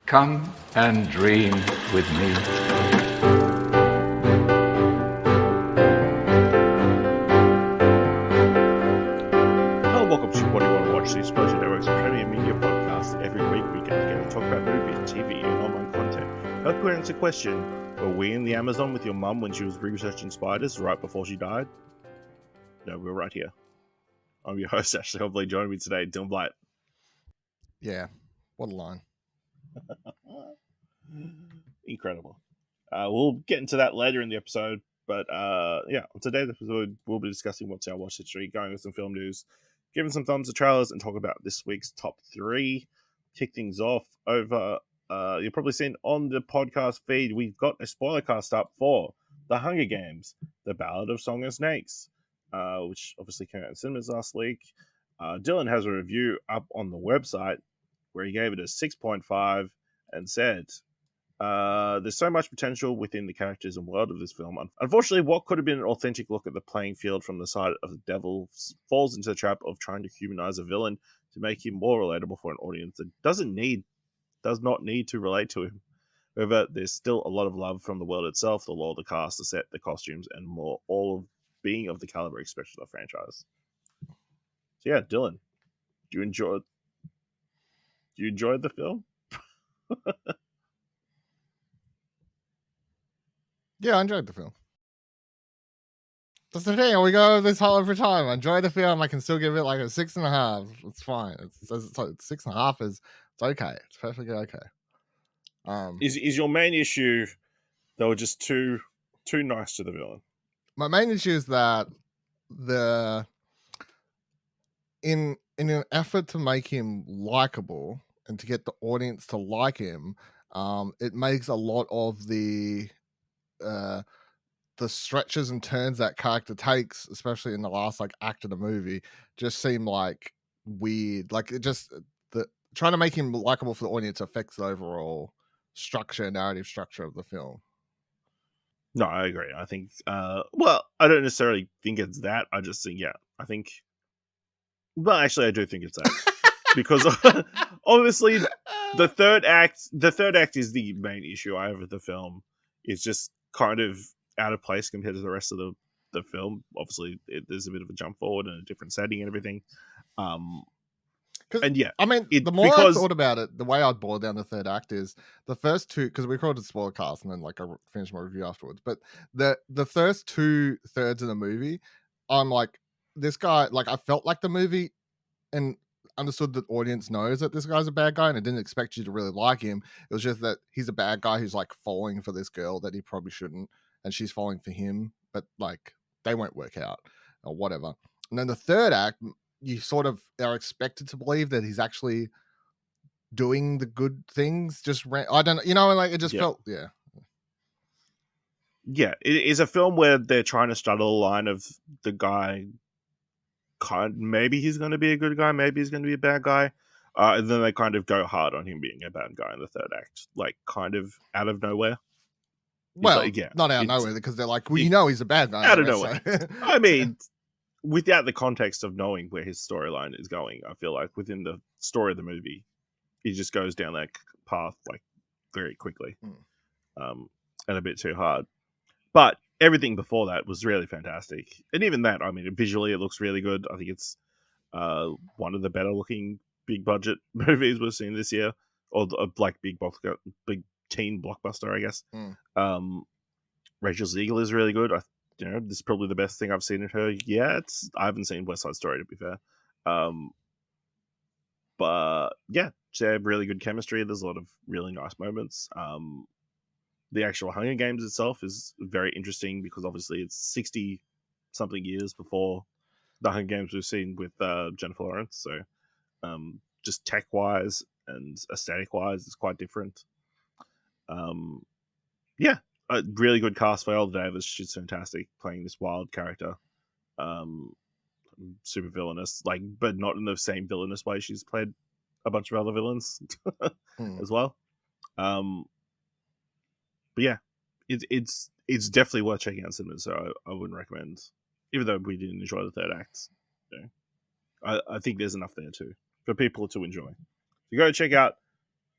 Come and dream with me. Hello, welcome to What Do You Want to Watch, the Explosion Network's premium media podcast. Every week we get together to talk about movies, TV, and online content. Help you answer the question, were we in the Amazon with your mum when she was researching spiders right before she died? No, we're right here. I'm your host, Ashley Hobley. Joining me today, Dylan Blight. Yeah, what a line. Incredible. We'll get into that later in the episode, but on today's episode, we'll be discussing what's our watch history, going with some film news, giving some thumbs to trailers, and talk about this week's top 3. Kick things off over, you've probably seen on the podcast feed, we've got a spoiler cast up for The Hunger Games, The Ballad of Song and Snakes, which obviously came out in cinemas last week. Dylan has a review up on the website where he gave it a 6.5 and said, there's so much potential within the characters and world of this film. Unfortunately, what could have been an authentic look at the playing field from the side of the devil falls into the trap of trying to humanize a villain to make him more relatable for an audience that does not need to relate to him. However, there's still a lot of love from the world itself, the lore, the cast, the set, the costumes, and more, all of being of the caliber expected of the franchise. So yeah, Dylan, do you enjoy the film? Yeah, I enjoyed the film. That's the thing. We go this whole every time. I enjoy the film. I can still give it like a 6.5. It's fine. It's 6.5 is it's okay. It's perfectly okay. Is your main issue they were just too nice to the villain? My main issue is that in an effort to make him likable and to get the audience to like him, it makes a lot of the stretches and turns that character takes, especially in the last like act of the movie, just seem like weird. Like it just trying to make him likable for the audience affects the overall narrative structure of the film. No, I agree. I think well, I don't necessarily think it's that. I just think well, actually I do think it's that. Because obviously the third act is the main issue I have with the film. It's just kind of out of place compared to the rest of the film. Obviously there's a bit of a jump forward and a different setting and everything. And yeah, I mean, the more I thought about it, the way I'd boil down the third act is the first two, because we recorded spoiler cast and then like I finished my review afterwards. But the first 2/3 of the movie, I'm like, this guy, like I felt like the movie and understood that audience knows that this guy's a bad guy and I didn't expect you to really like him. It was just that he's a bad guy who's like falling for this girl that he probably shouldn't, and she's falling for him, but like they won't work out or whatever. And then the third act, you sort of are expected to believe that he's actually doing the good things. I don't know, like it just felt, yeah. It is a film where they're trying to straddle the line of the guy. Maybe he's going to be a good guy, maybe he's going to be a bad guy, and then they kind of go hard on him being a bad guy in the third act, like kind of out of nowhere. Well, not out of nowhere, because they're like, well, he's a bad guy out of nowhere. So. I mean, without the context of knowing where his storyline is going, I feel like within the story of the movie, he just goes down that path like very quickly, and a bit too hard. But everything before that was really fantastic. And even that, I mean, visually it looks really good. I think it's one of the better looking big budget movies we've seen this year. Or like big teen blockbuster, I guess. Rachel Zegler is really good. This is probably the best thing I've seen in her yet. I haven't seen West Side Story, to be fair. But yeah, she had really good chemistry. There's a lot of really nice moments. The actual Hunger Games itself is very interesting because obviously it's 60-something years before the Hunger Games we've seen with Jennifer Lawrence. So just tech-wise and aesthetic-wise, it's quite different. A really good cast. Viola Davis, she's fantastic playing this wild character. Super villainous, but not in the same villainous way. She's played a bunch of other villains as well. But yeah, it's definitely worth checking out in cinemas. So I wouldn't recommend, even though we didn't enjoy the third act. I think there's enough there too for people to enjoy. So go check out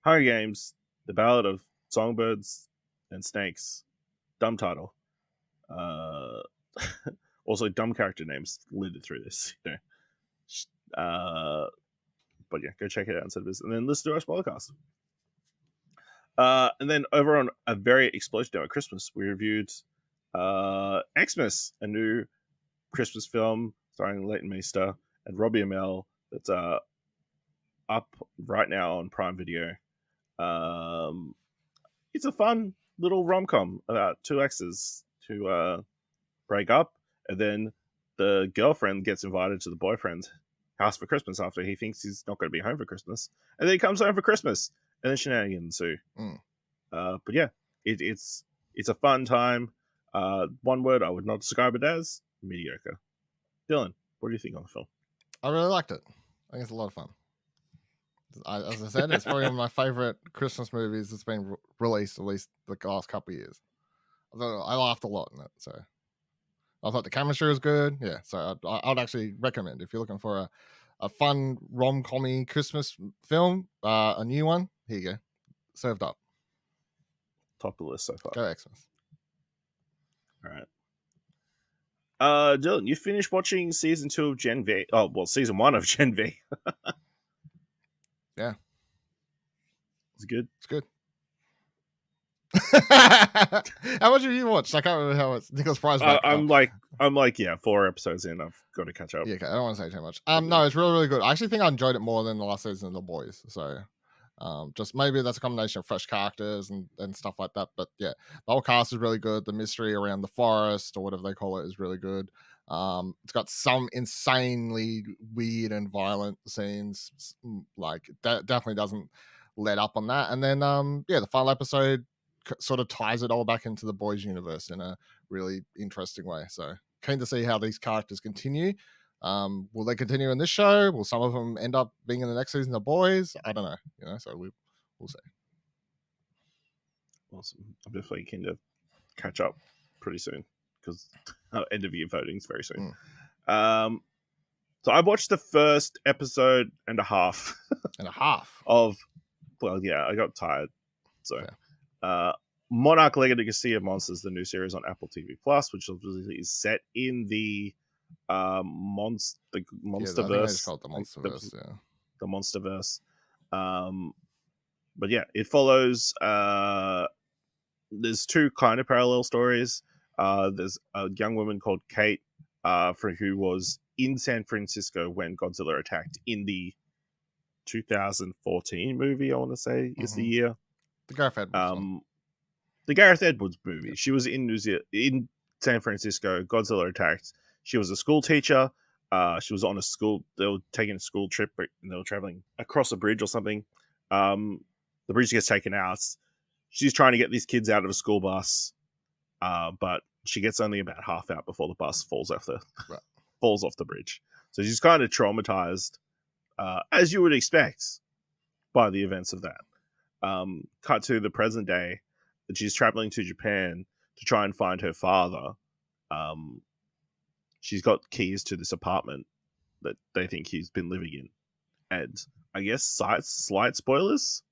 Hunger Games, The Ballad of Songbirds and Snakes. Dumb title. Also, dumb character names littered through this. But yeah, go check it out instead of this, and then listen to our spoilercast. And then over on a very explosion note at Christmas, we reviewed Exmas, a new Christmas film starring Leighton Meester and Robbie Amell that's up right now on Prime Video. It's a fun little rom-com about two exes who break up, and then the girlfriend gets invited to the boyfriend's house for Christmas after he thinks he's not going to be home for Christmas, and then he comes home for Christmas, and then shenanigans ensue. But yeah, it's a fun time. One word, I would not describe it as mediocre. Dylan, what do you think on the film? I really liked it. I think it's a lot of fun. As I said, it's probably one of my favorite Christmas movies that's been released at least the last couple of years. I laughed a lot in it, so I thought the chemistry was good. Yeah, so I'd actually recommend if you're looking for a fun rom-commy Christmas film, a new one. Here you go, served up. Top of the list so far. Go Exmas. All right. Dylan, you finished watching season 2 of Gen V. Oh, well, season 1 of Gen V. Yeah. It's good. It's good. How much have you watched? I can't remember how it's Nicholas Prize. I'm like 4 episodes in. I've got to catch up. Yeah, okay. I don't want to say too much. No, it's really, really good. I actually think I enjoyed it more than the last season of The Boys. So, just maybe that's a combination of fresh characters and stuff like that. But yeah, the whole cast is really good. The mystery around the forest or whatever they call it is really good. It's got some insanely weird and violent scenes. Like that definitely doesn't let up on that. And then the final episode sort of ties it all back into the Boys universe in a really interesting way. So keen to see how these characters continue. Will they continue in this show? Will some of them end up being in the next season of Boys? I don't know. So we'll see. Awesome. I'm definitely keen to catch up pretty soon because end of year voting is very soon. So I watched the first episode and a half. Of, well, yeah, I got tired. So, Monarch Legacy of Monsters, the new series on Apple TV Plus, which obviously is set in the Monsterverse. I think it's called the Monsterverse. The Monsterverse. But yeah, it follows. There's 2 kind of parallel stories. There's a young woman called Kate, who was in San Francisco when Godzilla attacked in the 2014 movie. I want to say is the year. The Gareth Edwards. The Gareth Edwards movie. She was in in San Francisco. Godzilla attacked. She was a school teacher. She was on a school. They were taking a school trip, and they were traveling across a bridge or something. The bridge gets taken out. She's trying to get these kids out of a school bus, but she gets only about half out before the bus falls off the bridge. So she's kind of traumatized, as you would expect, by the events of that. Cut to the present day, that she's traveling to Japan to try and find her father. She's got keys to this apartment that they think he's been living in. And I guess slight spoilers,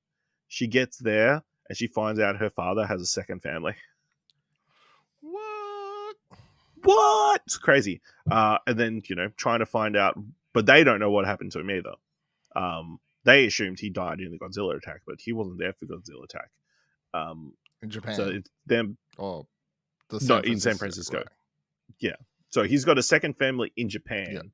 she gets there and she finds out her father has a second family. What? It's crazy. And then, trying to find out, but they don't know what happened to him either. They assumed he died in the Godzilla attack, but he wasn't there for the Godzilla attack. In Japan. So it's them. Oh, in San Francisco. Right. Yeah. So he's got a second family in Japan.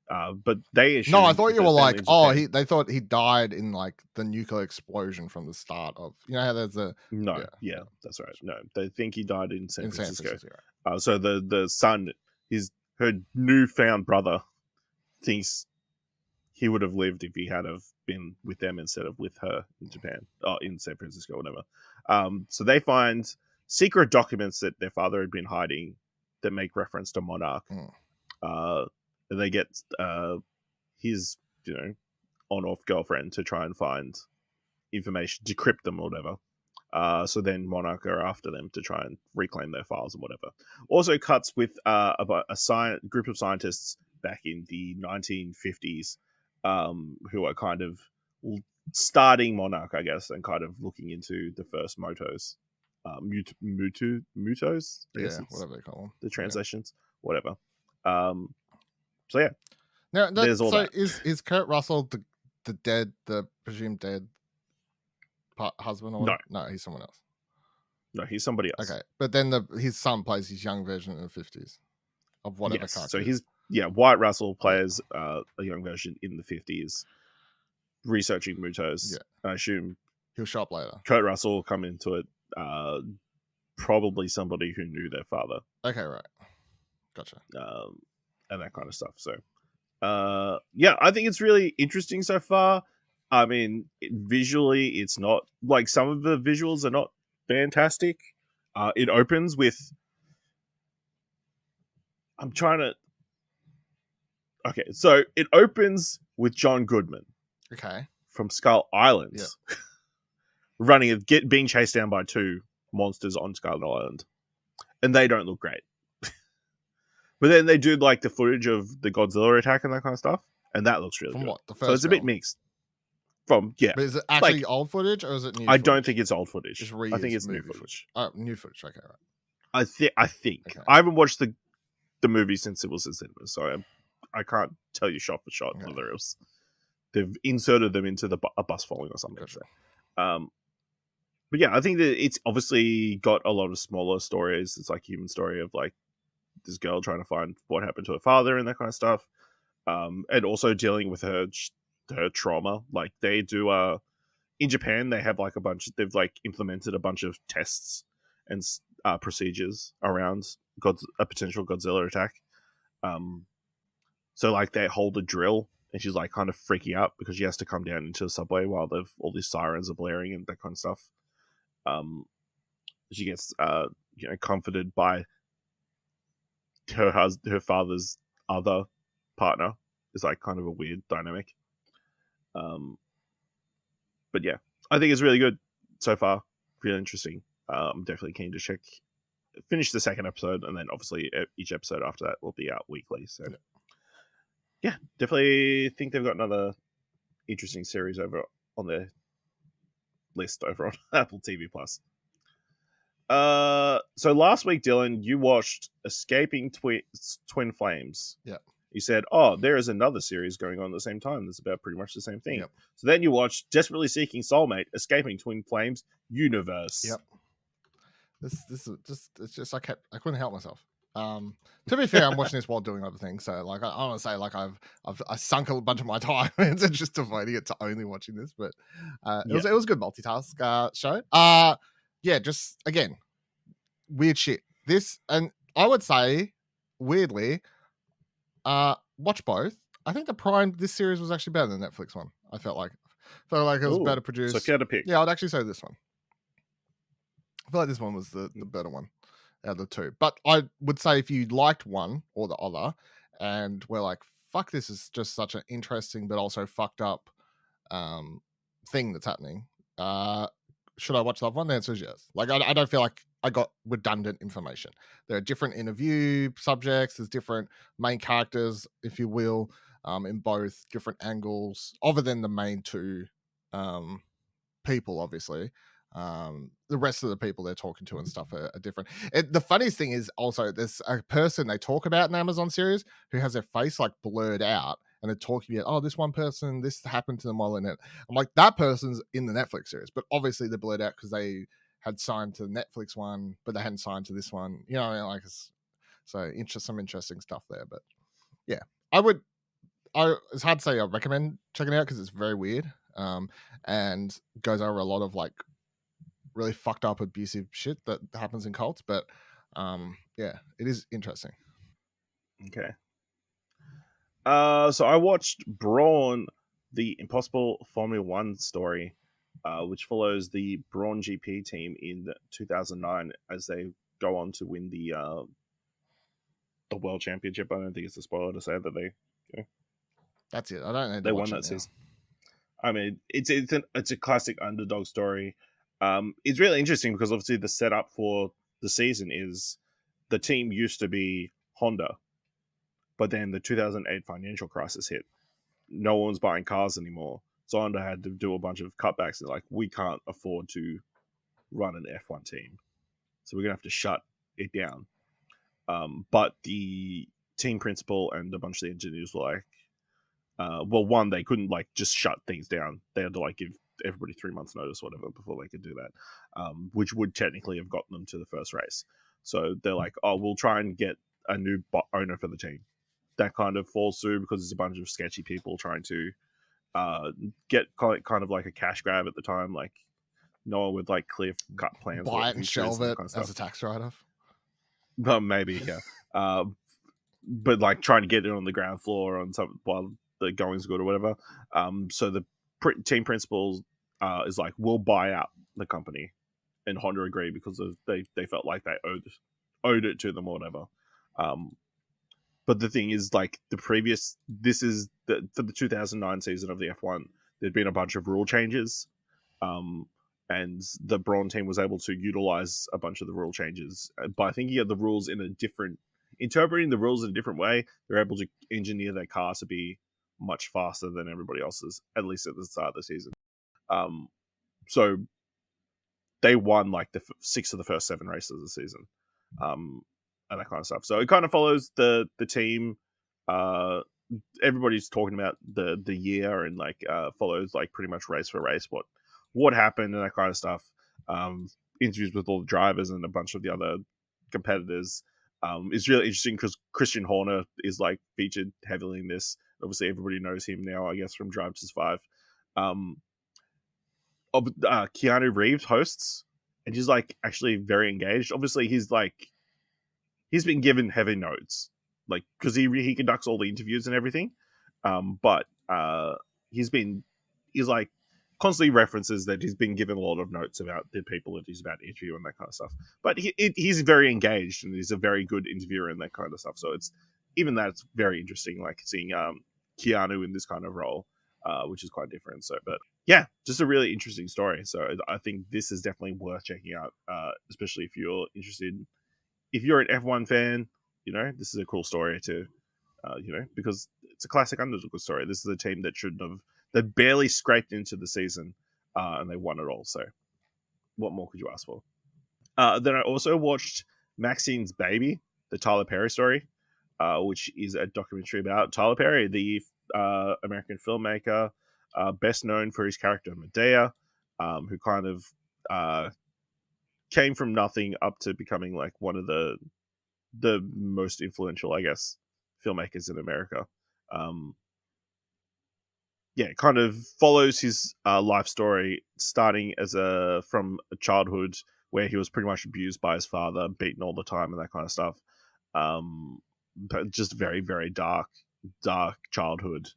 Yeah. But they assumed. No, I thought you were like, they thought he died in like the nuclear explosion from the start of. You know how there's a. No. Yeah, that's right. No, they think he died in San Francisco. Right. So the son, her newfound brother, thinks he would have lived if he had have been with them instead of with her in Japan, in San Francisco, whatever. So they find secret documents that their father had been hiding that make reference to Monarch. And they get his, on-off girlfriend to try and find information, decrypt them or whatever. So then Monarch are after them to try and reclaim their files and whatever. Also cuts with about a group of scientists back in the 1950s who are kind of starting Monarch, I guess, and kind of looking into the first motos, mutos. I guess it's whatever they call them. the translations, whatever. So yeah, Now, there's all so that. is Kurt Russell the presumed dead husband or whatever? No, he's someone else. No, he's somebody else. Okay, but then his son plays his young version in the 50s of whatever Yes. character. So he's Wyatt Russell plays a young version in the 50s, researching mutos. I assume he'll show up later. Kurt Russell will come into it. Probably somebody who knew their father. Okay, right. Gotcha. And that kind of stuff. So, yeah, I think it's really interesting so far. I mean, visually, it's not like some of the visuals are not fantastic. It opens with. I'm trying to. Okay, so it opens with John Goodman. Okay. From Skull Island. Yep. Being chased down by two monsters on Skull Island. And they don't look great. But then they do like the footage of the Godzilla attack and that kind of stuff. And that looks really good. What? The first so it's a bit mixed. But is it actually old footage or is it new footage? I don't think it's old footage. I think it's new footage. Oh, new footage. Okay, right. I think. Okay. I haven't watched the movie since it was in cinema, so I can't tell you shot for shot whether else they've inserted them into a bus following or something. Gotcha. But yeah, I think that it's obviously got a lot of smaller stories. It's like human story of like this girl trying to find what happened to her father and that kind of stuff. And also dealing with her trauma. Like they do in Japan, they have like they've like implemented a bunch of tests and procedures around a potential Godzilla attack. So like they hold a drill and she's like kind of freaking out because she has to come down into the subway while all these sirens are blaring and that kind of stuff. She gets comforted by her father's other partner. It's like kind of a weird dynamic. But yeah, I think it's really good so far. Really interesting. I'm definitely keen to finish the second episode, and then obviously each episode after that will be out weekly. So yeah, definitely think they've got another interesting series over on their list over on Apple TV Plus. So last week, Dylan, you watched Escaping Twin Flames. Yeah. You said, "Oh, there is another series going on at the same time that's about pretty much the same thing." Yep. So then you watched Desperately Seeking Soulmate: Escaping Twin Flames Universe. Yep. This is it's just I couldn't help myself. To be fair, I'm watching this while doing other things, so like I want to say like I sunk a bunch of my time into just devoting it to only watching this, but it was a good multitask show. Yeah, just again, weird shit. This, and I would say weirdly, watch both. I think this series was actually better than the Netflix one. I felt like it was better produced. So if you had to pick, yeah, I'd actually say this one. I feel like this one was the better one out of the two. But I would say if you liked one or the other and we're like, fuck, this is just such an interesting but also fucked up thing that's happening. Should I watch that one? The answer is yes. Like I don't feel like I got redundant information. There are different interview subjects, there's different main characters, if you will, in both different angles, other than the main two people, obviously. The rest of the people they're talking to and stuff are different. The funniest thing is also there's a person they talk about in Amazon series who has their face like blurred out, and they're talking about, oh, this one person, this happened to them while in it. I'm like, that person's in the Netflix series, but obviously they're blurred out because they had signed to the Netflix one, but they hadn't signed to this one. You know, like some interesting stuff there. But yeah, it's hard to say I recommend checking it out because it's very weird, and goes over a lot of like really fucked up abusive shit that happens in cults. But yeah, it is interesting. Okay. So I watched Brawn, the Impossible Formula One story, which follows the Brawn GP team in 2009 as they go on to win the World Championship. I don't think it's a spoiler to say that they. That's it. I don't know. They won that season. I mean, it's a classic underdog story. It's really interesting because obviously the setup for the season is the team used to be Honda, but then the 2008 financial crisis hit. No one was buying cars anymore, So Honda had to do a bunch of cutbacks and like, we can't afford to run an F1 team, so we're gonna have to shut it down. But the team principal and a bunch of the engineers were like, well, one, they couldn't like just shut things down. They had to like give everybody 3 months notice or whatever before they could do that, which would technically have gotten them to the first race. So they're like, oh, we'll try and get a new owner for the team. That kind of falls through because there's a bunch of sketchy people trying to get kind of like a cash grab at the time. Like no one with like clear cut plans. Buy it and shelve it kind of as a tax write-off. Well, maybe, yeah. But like trying to get it on the ground floor on some while the going's good or whatever. So the team principal is like, we'll buy out the company, and Honda agreed because of they felt like they owed it to them or whatever. But the thing is, like for the 2009 season of the F1, there'd been a bunch of rule changes, and the Brawn team was able to utilize a bunch of the rule changes by thinking of the rules interpreting the rules in a different way. They're able to engineer their car to be much faster than everybody else's, at least at the start of the season. So they won like the 6 of the first 7 races of the season, and that kind of stuff. So it kind of follows the team. Everybody's talking about the year and like follows like pretty much race for race what happened and that kind of stuff. Interviews with all the drivers and a bunch of the other competitors. It's really interesting because Christian Horner is like featured heavily in this. Obviously, everybody knows him now, I guess, from Drive to Survive. Keanu Reeves hosts, and he's like actually very engaged. Obviously, he's been given heavy notes, like because he conducts all the interviews and everything. But he's like constantly references that he's been given a lot of notes about the people that he's about to interview and that kind of stuff. But he's very engaged and he's a very good interviewer and that kind of stuff. So it's very interesting, like seeing Keanu in this kind of role, which is quite different. So, but yeah, just a really interesting story. So I think this is definitely worth checking out, especially if you're interested. If you're an F1 fan, this is a cool story to, because it's a classic underdog story. This is a team that they barely scraped into the season, and they won it all. So what more could you ask for? Then I also watched Maxine's Baby, the Tyler Perry story, which is a documentary about Tyler Perry, the American filmmaker, best known for his character Medea, who kind of came from nothing up to becoming like one of the most influential, I guess, filmmakers in America. It kind of follows his life story, starting from a childhood where he was pretty much abused by his father, beaten all the time, and that kind of stuff. But just very, very dark childhood.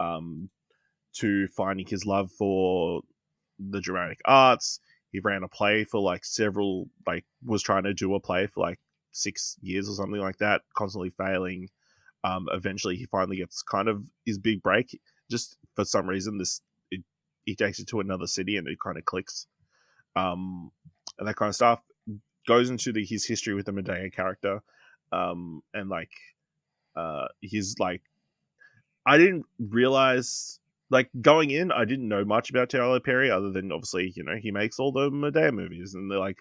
To finding his love for the dramatic arts. He ran a play for was trying to do a play for like 6 years or something like that, constantly failing. Eventually he finally gets kind of his big break. Just for some reason, he takes it to another city and it kind of clicks. And that kind of stuff goes into his history with the Medea character. And like, he's like, I didn't realize, like going in, I didn't know much about Tyler Perry other than obviously, he makes all the Medea movies and they're like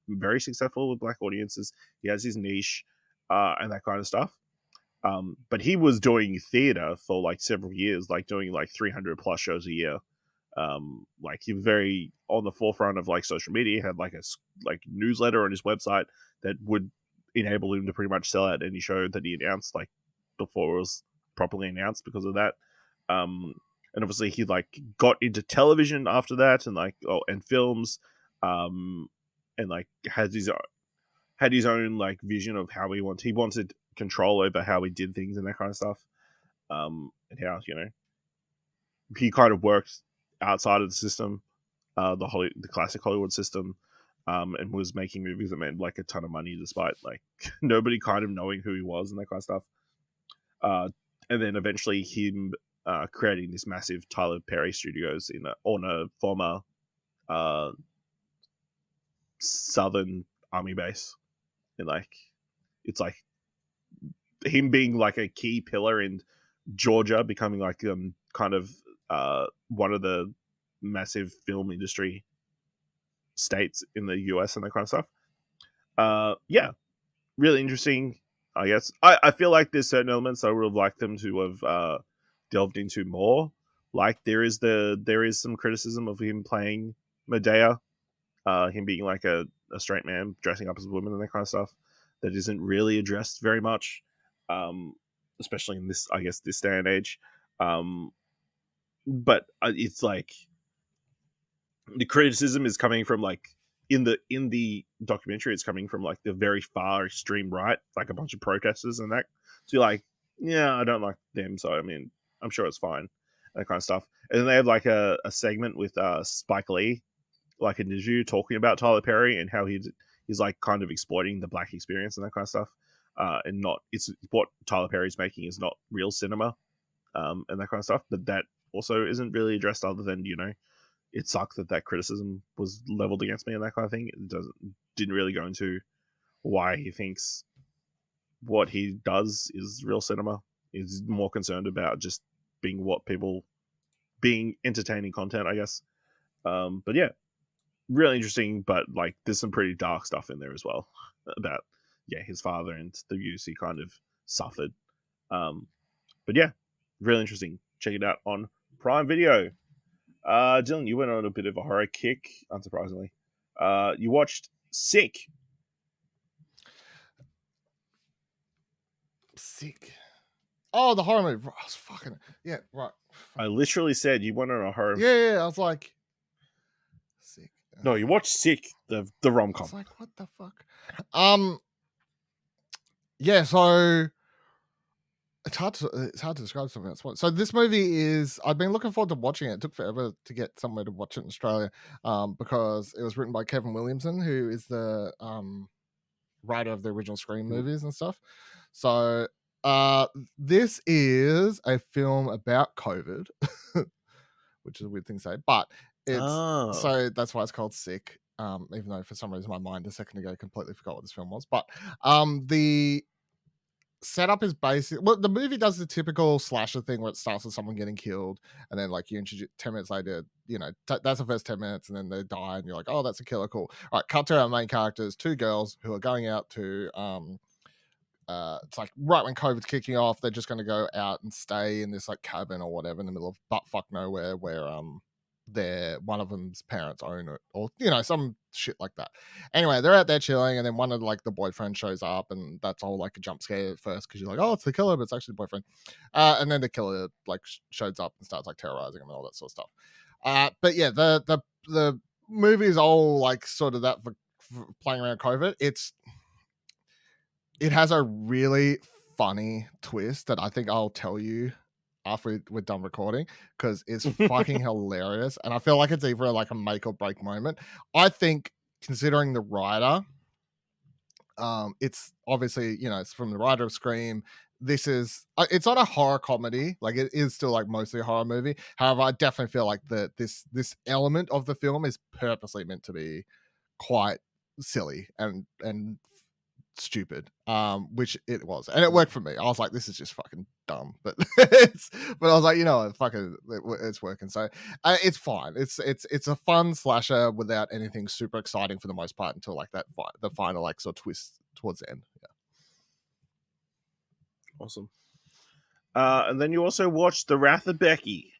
very successful with black audiences. He has his niche and that kind of stuff. But he was doing theater for like several years, like doing like 300 plus shows a year. Like he was very on the forefront of like social media. He had like a newsletter on his website that would enable him to pretty much sell out any show that he announced, like before it was properly announced because of that. And obviously he like got into television after that and films, and like had his own like vision of how he wanted control over how he did things and that kind of stuff. And how, he kind of worked outside of the system, the classic Hollywood system, and was making movies that made like a ton of money despite like nobody kind of knowing who he was and that kind of stuff. And then eventually him creating this massive Tyler Perry Studios on a former Southern Army base, and like it's like him being like a key pillar in Georgia, becoming like kind of one of the massive film industry states in the US and that kind of stuff. Yeah, really interesting. I guess I feel like there's certain elements I would have liked them to have delved into more. Like there is some criticism of him playing Medea, him being like a straight man dressing up as a woman and that kind of stuff that isn't really addressed very much, especially in this, I guess, this day and age. But it's like the criticism is coming from like in the documentary, it's coming from like the very far extreme right, like a bunch of protesters and that. So you're like, yeah, I don't like them, so I mean, I'm sure it's fine, that kind of stuff. And then they have like a segment with Spike Lee, like an interview talking about Tyler Perry and how he's like kind of exploiting the black experience and that kind of stuff. And not, it's what Tyler Perry's making is not real cinema, and that kind of stuff. But that also isn't really addressed, other than, you know, it sucks that criticism was leveled against me and that kind of thing. It didn't really go into why he thinks what he does is real cinema. He's more concerned about just being entertaining content, I guess. But yeah, really interesting. But like, there's some pretty dark stuff in there as well about his father and the abuse he kind of suffered. But yeah, really interesting. Check it out on Prime Video. Dylan, you went on a bit of a horror kick, unsurprisingly. You watched Sick. Oh, the horror movie. I was fucking right. I literally said you went on a horror. Yeah. I was like, Sick. No, you watched Sick, the rom-com. I was like, what the fuck? Yeah. So it's hard to describe something else. So this movie is, I've been looking forward to watching it. It took forever to get somewhere to watch it in Australia, because it was written by Kevin Williamson, who is the writer of the original Scream movies and stuff. So this is a film about COVID, which is a weird thing to say, but it's so that's why it's called Sick. Even though for some reason my mind a second ago completely forgot what this film was. But the setup is basic. Well, the movie does the typical slasher thing where it starts with someone getting killed, and then like you introduce 10 minutes later, you know, that's the first 10 minutes, and then they die, and you're like, oh, that's a killer, cool. All right, cut to our main characters, two girls who are going out to it's like right when COVID's kicking off, they're just going to go out and stay in this like cabin or whatever in the middle of buttfuck nowhere, where one of them's parents own it, or you know, some shit like that. Anyway, they're out there chilling, and then one of like the boyfriend shows up, and that's all like a jump scare at first because you're like, oh, it's the killer, but it's actually the boyfriend. And then the killer like shows up and starts like terrorizing them and all that sort of stuff. But yeah, the movie is all like sort of that for playing around COVID. It has a really funny twist that I think I'll tell you after we're done recording, because it's fucking hilarious, and I feel like it's either like a make or break moment. I think, considering the writer, it's obviously, you know, it's from the writer of Scream. This is it's not a horror comedy, like it is still like mostly a horror movie. However, I definitely feel like this element of the film is purposely meant to be quite silly and stupid, which it was, and it worked for me. I was like, this is just fucking dumb, but I was like, you know, it's working, so it's fine. It's a fun slasher without anything super exciting for the most part, until like the final like sort of twist towards the end. Awesome. And then you also watched The Wrath of Becky.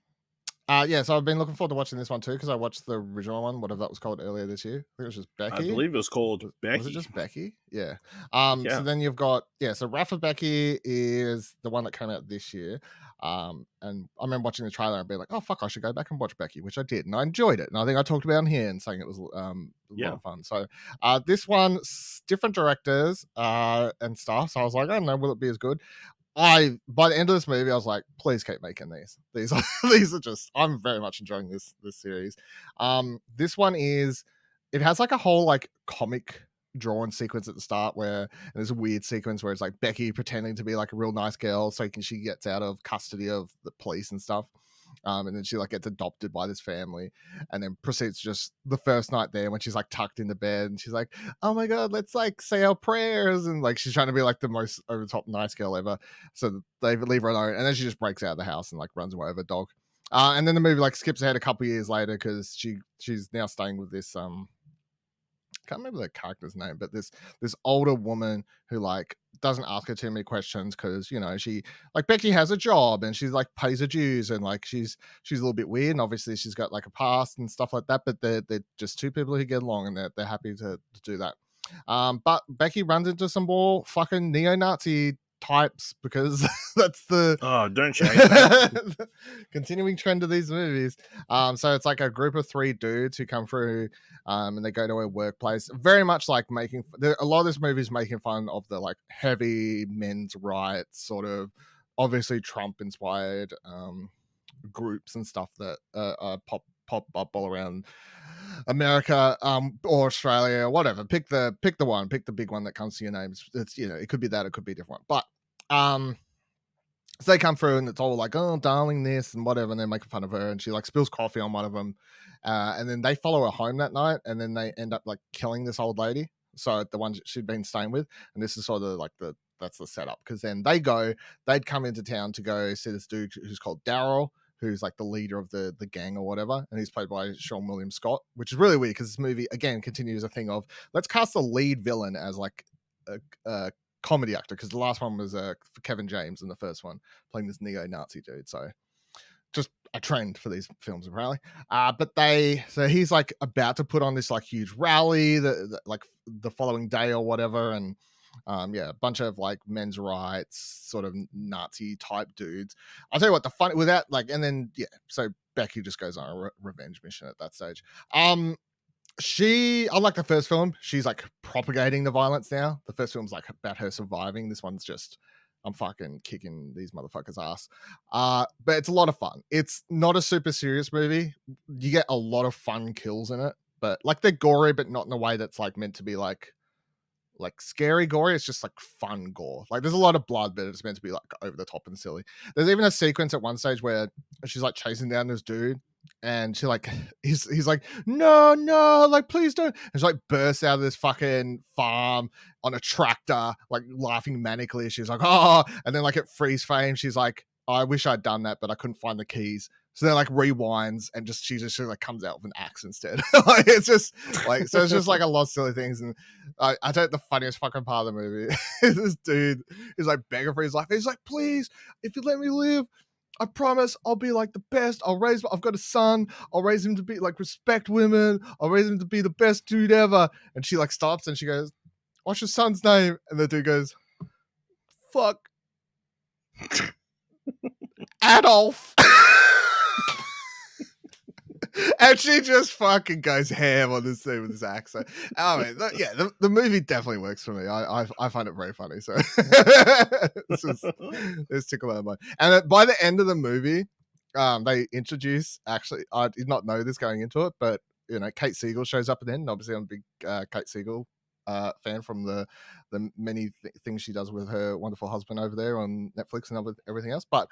Yeah, so I've been looking forward to watching this one too, because I watched the original one, whatever that was called, earlier this year. I think it was just Becky. I believe it was called Becky. Was it just Becky? Yeah. So then you've got, so Wrath of Becky is the one that came out this year. And I remember watching the trailer and being like, oh fuck, I should go back and watch Becky, which I did, and I enjoyed it. And I think I talked about it here and saying it was a lot of fun. So this one, different directors and stuff. So I was like, I don't know, will it be as good? By the end of this movie, I was like, please keep making these. These are just, I'm very much enjoying this series. This one it has like a whole like comic drawn sequence at the start where there's a weird sequence where it's like Becky pretending to be like a real nice girl so she gets out of custody of the police and stuff. And then she like gets adopted by this family, and then proceeds just the first night there when she's like tucked into bed and she's like, oh my god, let's like say our prayers, and like she's trying to be like the most over the top nice girl ever, so they leave her alone, and then she just breaks out of the house and like runs away with a dog. And then the movie like skips ahead a couple years later because she's now staying with this can't remember the character's name, but this older woman who like doesn't ask her too many questions because she like Becky has a job and she's like pays her dues and like she's a little bit weird and obviously she's got like a past and stuff like that, but they're just two people who get along and they're happy to do that. But Becky runs into some more fucking neo-Nazi types because that's the don't you hate that? continuing trend of these movies. So it's like a group of three dudes who come through and they go to a workplace, very much like a lot of this movie is making fun of the like heavy men's rights sort of obviously Trump inspired groups and stuff that pop up all around America or Australia, whatever. Pick the big one that comes to your name. It's it could be that, it could be different, but so they come through and it's all like, oh darling this and whatever, and they're making fun of her and she like spills coffee on one of them, and then they follow her home that night and then they end up like killing this old lady, so the one she'd been staying with, and this is sort of like that's the setup, because then they'd come into town to go see this dude who's called Daryl, who's like the leader of the gang or whatever, and he's played by Sean William Scott, which is really weird because this movie again continues a thing of let's cast the lead villain as like a comedy actor, because the last one was Kevin James in the first one playing this neo-Nazi dude, so just a trend for these films apparently. So he's like about to put on this like huge rally like the following day or whatever, and a bunch of like men's rights sort of Nazi type dudes. I'll tell you what, the fun with that, like, and then so Becky just goes on a revenge mission at that stage. Unlike the first film, she's like propagating the violence now. The first film's like about her surviving. This one's just, I'm fucking kicking these motherfuckers' ass. But it's a lot of fun. It's not a super serious movie. You get a lot of fun kills in it, but like they're gory, but not in a way that's like meant to be like scary gory. It's just like fun gore. Like there's a lot of blood, but it's meant to be like over the top and silly. There's even a sequence at one stage where she's like chasing down this dude, and she like he's like no, like please don't, and she like bursts out of this fucking farm on a tractor like laughing manically. She's like oh, and then like at freeze frame she's like I wish I'd done that but I couldn't find the keys, so then like rewinds and she just like comes out with an axe instead. Like it's just like, so it's just like a lot of silly things. And I tell you the funniest fucking part of the movie is this dude is like begging for his life. He's like, please, if you let me live, I promise I'll be like the best. I've got a son. I'll raise him to be like respect women. I'll raise him to be the best dude ever. And she like stops and she goes, what's your son's name? And the dude goes, fuck. Adolf. And she just fucking goes ham on this scene with this accent. I mean, the movie definitely works for me. I find it very funny. So it's tickle my mind. And by the end of the movie, they introduce, actually, I did not know this going into it, but Kate Siegel shows up at the end. Obviously, I'm a big Kate Siegel fan from the many things she does with her wonderful husband over there on Netflix and everything else. But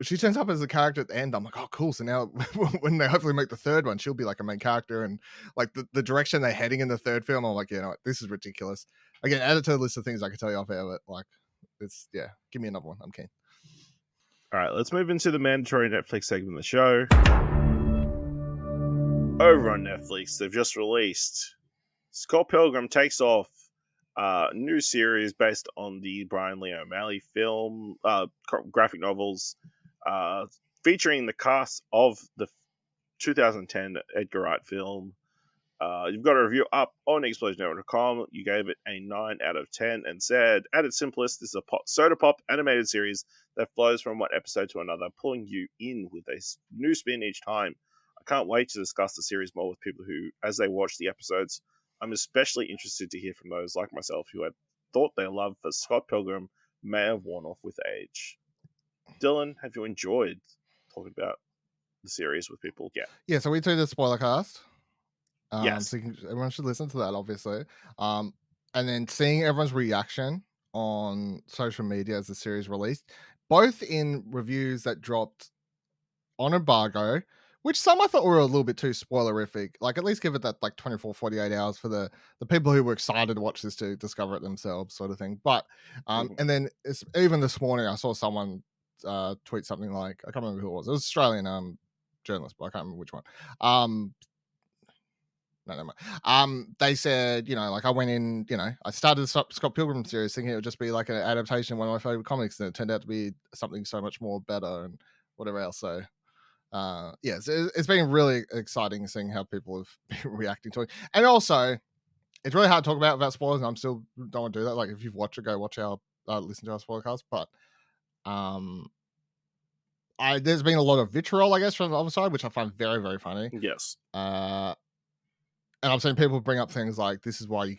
she turns up as a character at the end. I'm like, oh, cool. So now when they hopefully make the third one, she'll be like a main character. And like the direction they're heading in the third film, I'm like, this is ridiculous. Again, add it to the list of things I could tell you off air, but like, give me another one. I'm keen. All right, let's move into the mandatory Netflix segment of the show. Over on Netflix, they've just released Scott Pilgrim Takes Off, new series based on the Brian Lee O'Malley film, graphic novels, featuring the cast of the 2010 Edgar Wright film. You've got a review up on ExplosionNetwork.com. You gave it a 9 out of 10 and said, at its simplest, this is a soda pop animated series that flows from one episode to another, pulling you in with a new spin each time. I can't wait to discuss the series more with people who, as they watch the episodes, I'm especially interested to hear from those like myself who had thought their love for Scott Pilgrim may have worn off with age. Dylan, have you enjoyed talking about the series with people? Yeah, so we do the spoiler cast. Yes. So everyone should listen to that, obviously. And then seeing everyone's reaction on social media as the series released, both in reviews that dropped on embargo, which some I thought were a little bit too spoilerific. Like, at least give it that like 24, 48 hours for the people who were excited to watch this to discover it themselves, sort of thing. But and then even this morning I saw someone tweet something like, I can't remember who it was. It was Australian journalist, but I can't remember which one. No, never mind. They said, like I went in, I started the Scott Pilgrim series thinking it would just be like an adaptation of one of my favorite comics, and it turned out to be something so much more better and whatever else. So, it's been really exciting seeing how people have been reacting to it, and also it's really hard to talk about without spoilers. And I'm still don't want to do that. Like if you've watched it, go watch our listen to our spoiler cast. But there's been a lot of vitriol, I guess, from the other side, which I find very, very funny. Yes. And I've seen people bring up things like, this is why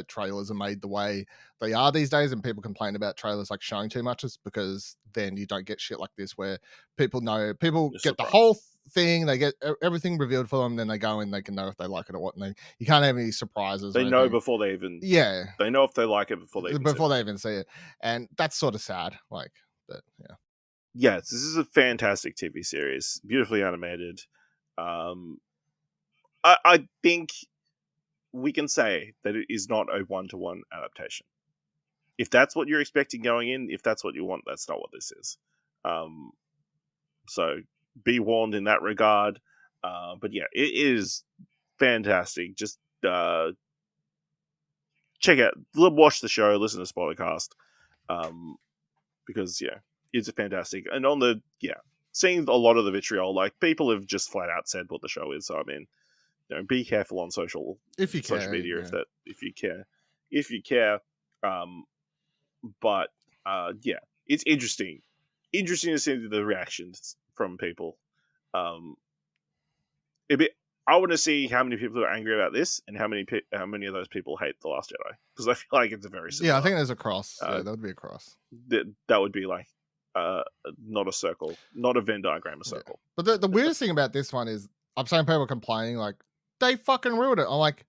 trailers are made the way they are these days. And people complain about trailers like showing too much, is because then you don't get shit like this where people get the whole thing, they get everything revealed for them, then they go and they can know if they like it or what. And you can't have any surprises. They know before they even... Yeah. They know if they like it before they even see it. And that's sort of sad. But yeah. Yes, this is a fantastic TV series. Beautifully animated. I think we can say that it is not a one-to-one adaptation. If that's what you're expecting going in, if that's what you want, that's not what this is. So be warned in that regard. But yeah, it is fantastic. Just check out, watch the show, listen to Spoilercast. Because yeah, it's fantastic. And seeing a lot of the vitriol, like people have just flat out said what the show is. So I mean, be careful on social media if you care. But it's interesting to see the reactions from people. I want to see how many people are angry about this and how many of those people hate The Last Jedi, because I feel like it's a very similar. Yeah, I think there's a cross. That would be a cross. That would be like not a circle, not a Venn diagram, a circle. Yeah. But the weirdest thing about this one is I'm seeing people complaining like they fucking ruined it. I'm like,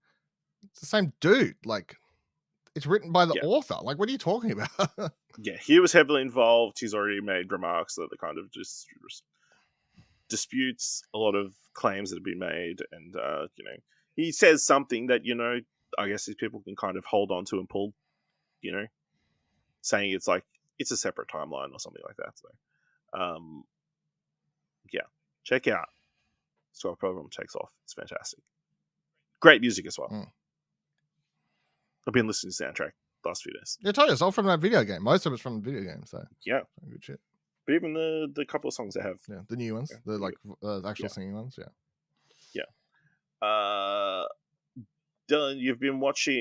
it's the same dude. Like, it's written by the author. Like, what are you talking about? Yeah, he was heavily involved. He's already made remarks that kind of just disputes a lot of claims that have been made, and he says something that I guess these people can kind of hold on to and pull, saying it's like it's a separate timeline or something like that. So, check out Scott Pilgrim Takes Off. It's fantastic. Great music as well. I've been listening to the soundtrack the last few days. Yeah, I told you, it's all from that video game. Most of it's from the video game, so yeah, good shit. But even the couple of songs they have, the new ones, the actual singing ones, Dylan,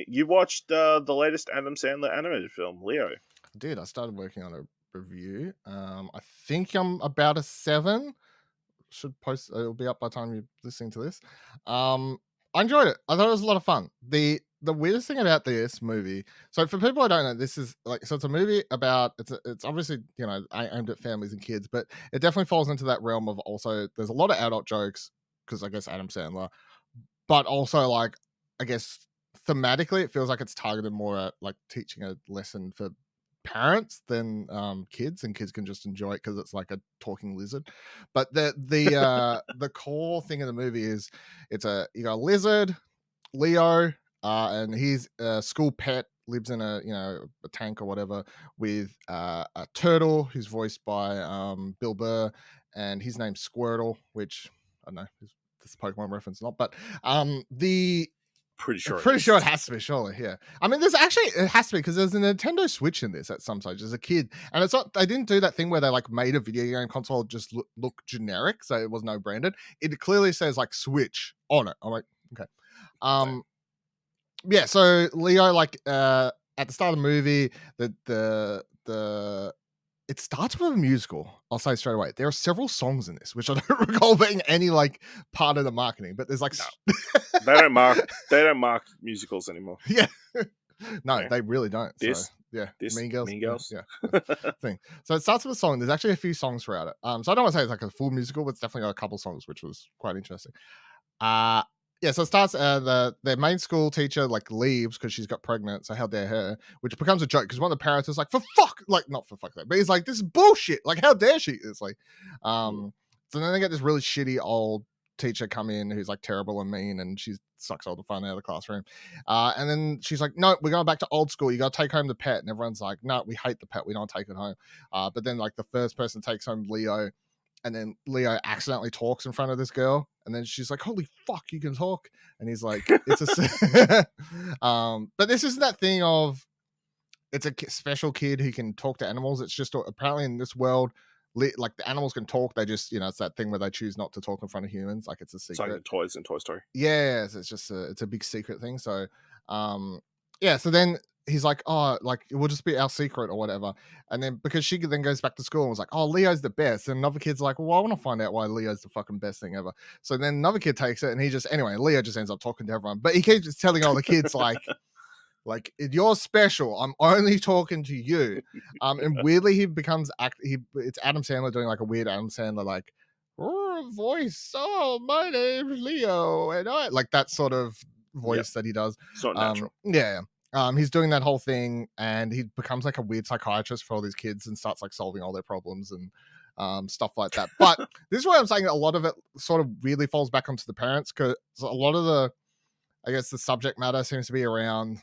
you watched the latest Adam Sandler animated film, Leo. I did. I started working on a review. I think I'm about a 7. Should post. It'll be up by the time you're listening to this. I enjoyed it. I thought it was a lot of fun. The weirdest thing about this movie, so for people who don't know, this is it's a movie about, it's obviously aimed at families and kids, but it definitely falls into that realm of, also there's a lot of adult jokes because I guess Adam Sandler, but also like I guess thematically it feels like it's targeted more at like teaching a lesson for parents than kids, and kids can just enjoy it because it's like a talking lizard. But the core thing of the movie is you got a lizard, Leo, and he's a school pet, lives in a tank or whatever, with a turtle who's voiced by Bill Burr, and his name's Squirtle, which I don't know, this is a Pokemon reference or not, but pretty sure it has to be, surely. Yeah, I mean, it has to be, because there's a Nintendo Switch in this at some stage as a kid, and it's not, they didn't do that thing where they like made a video game console just look generic, so it was no branded. It clearly says like Switch on it. I'm like, okay. Yeah, so Leo, like at the start of the movie, it starts with a musical. I'll say straight away. There are several songs in this, which I don't recall being any like part of the marketing, but there's like they don't mark musicals anymore. Yeah. No, they really don't. This Mean Girls. Yeah. Thing. So it starts with a song. There's actually a few songs throughout it. So I don't want to say it's like a full musical, but it's definitely got a couple songs, which was quite interesting. Yeah, so it starts, their main school teacher like leaves because she's got pregnant, so how dare her, which becomes a joke because one of the parents is like, not for fuck that, but he's like, this is bullshit, like how dare she. It's like, so then they get this really shitty old teacher come in who's like terrible and mean, and she sucks all the fun out of the classroom. And then she's like, no, we're going back to old school. You got to take home the pet. And everyone's like, no, we hate the pet. We don't take it home. But then like the first person takes home Leo, and then Leo accidentally talks in front of this girl. And then she's like, holy fuck, you can talk. And he's like, it's a, but this isn't that thing of, it's a special kid who can talk to animals. It's just apparently in this world, like the animals can talk. They just, it's that thing where they choose not to talk in front of humans. Like it's a secret. It's like the toys in Toy Story. Yeah, so it's just it's a big secret thing. So, yeah. So then he's like, oh, like it will just be our secret or whatever. And then because she then goes back to school and was like, oh, Leo's the best. And another kid's like, well, I want to find out why Leo's the fucking best thing ever. So then another kid takes it, and Leo just ends up talking to everyone. But he keeps telling all the kids like you're special. I'm only talking to you. And weirdly he becomes it's Adam Sandler doing like a weird Adam Sandler like voice. Oh, my name's Leo, and I like that sort of voice that he does. It's not natural. Yeah. He's doing that whole thing, and he becomes like a weird psychiatrist for all these kids and starts like solving all their problems and stuff like that. But this is why I'm saying a lot of it sort of really falls back onto the parents, because a lot of the subject matter seems to be around,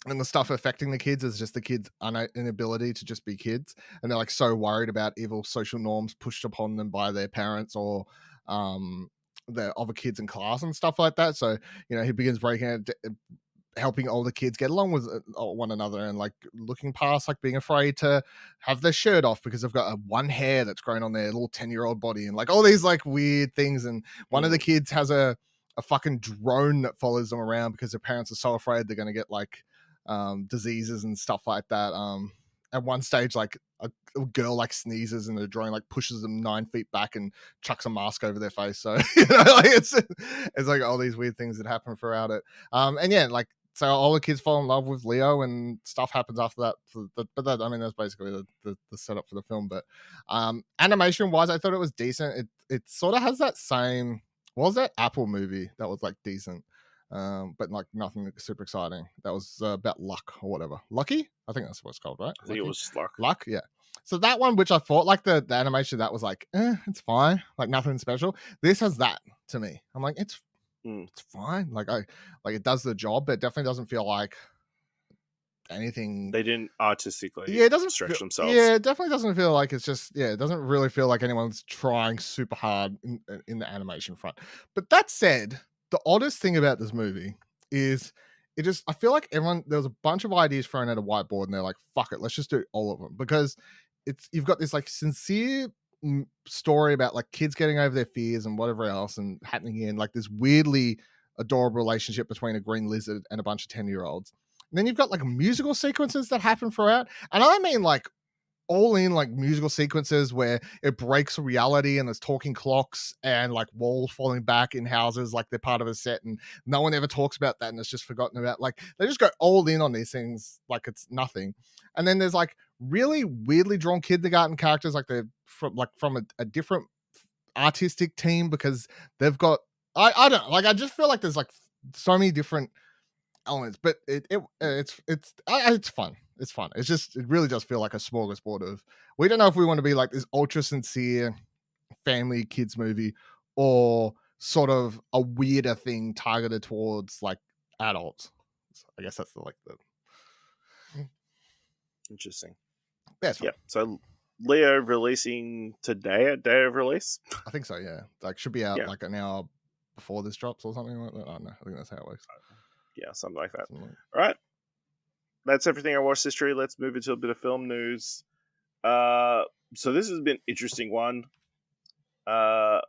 and the stuff affecting the kids is just the kids' inability to just be kids. And they're like so worried about evil social norms pushed upon them by their parents or the other kids in class and stuff like that. So, he begins breaking it, helping older kids get along with one another, and like looking past like being afraid to have their shirt off because they've got a one hair that's grown on their little 10-year-old body, and like all these like weird things. And one of the kids has a fucking drone that follows them around because their parents are so afraid they're going to get like diseases and stuff like that. At one stage, like a girl like sneezes and the drone like pushes them 9 feet back and chucks a mask over their face. So like it's like all these weird things that happen throughout it. And yeah, like so all the kids fall in love with Leo and stuff happens after that. But that, I mean, that's basically the setup for the film. But animation wise, I thought it was decent. It sort of has that same. What was that Apple movie that was like decent? But like nothing super exciting. That was about luck or whatever. Lucky? I think that's what it's called, right? I think it was Luck. Luck, yeah. So that one, which I thought like the animation, that was like, it's fine, like nothing special. This has that to me. I'm like, it's fine. Like it does the job, but it definitely doesn't feel like anything. They didn't artistically it doesn't stretch themselves. Yeah, it definitely doesn't feel like it's just, it doesn't really feel like anyone's trying super hard in the animation front. But that said, the oddest thing about this movie is I feel like there was a bunch of ideas thrown at a whiteboard and they're like, fuck it, let's just do all of them, because you've got this like sincere story about like kids getting over their fears and whatever else and happening in like this weirdly adorable relationship between a green lizard and a bunch of 10-year-olds. And then you've got like musical sequences that happen throughout. And I mean like all in like musical sequences where it breaks reality and there's talking clocks and like walls falling back in houses like they're part of a set, and no one ever talks about that and it's just forgotten about. Like they just go all in on these things like it's nothing. And then there's like really weirdly drawn kindergarten characters, like they're from a different artistic team, because they've got I don't know, like I just feel like there's like so many different elements, but it's fun. It's fun. It really does feel like a smorgasbord of, we don't know if we want to be like this ultra sincere family kids movie or sort of a weirder thing targeted towards like adults. So I guess that's the Interesting. Best. Yeah. So Leo releasing today at day of release. I think so. Yeah. Like should be out like an hour before this drops or something like that. I don't know. I think that's how it works. Yeah, something like that. All right. That's everything I watched history. Let's move into a bit of film news. So this has been an interesting one. La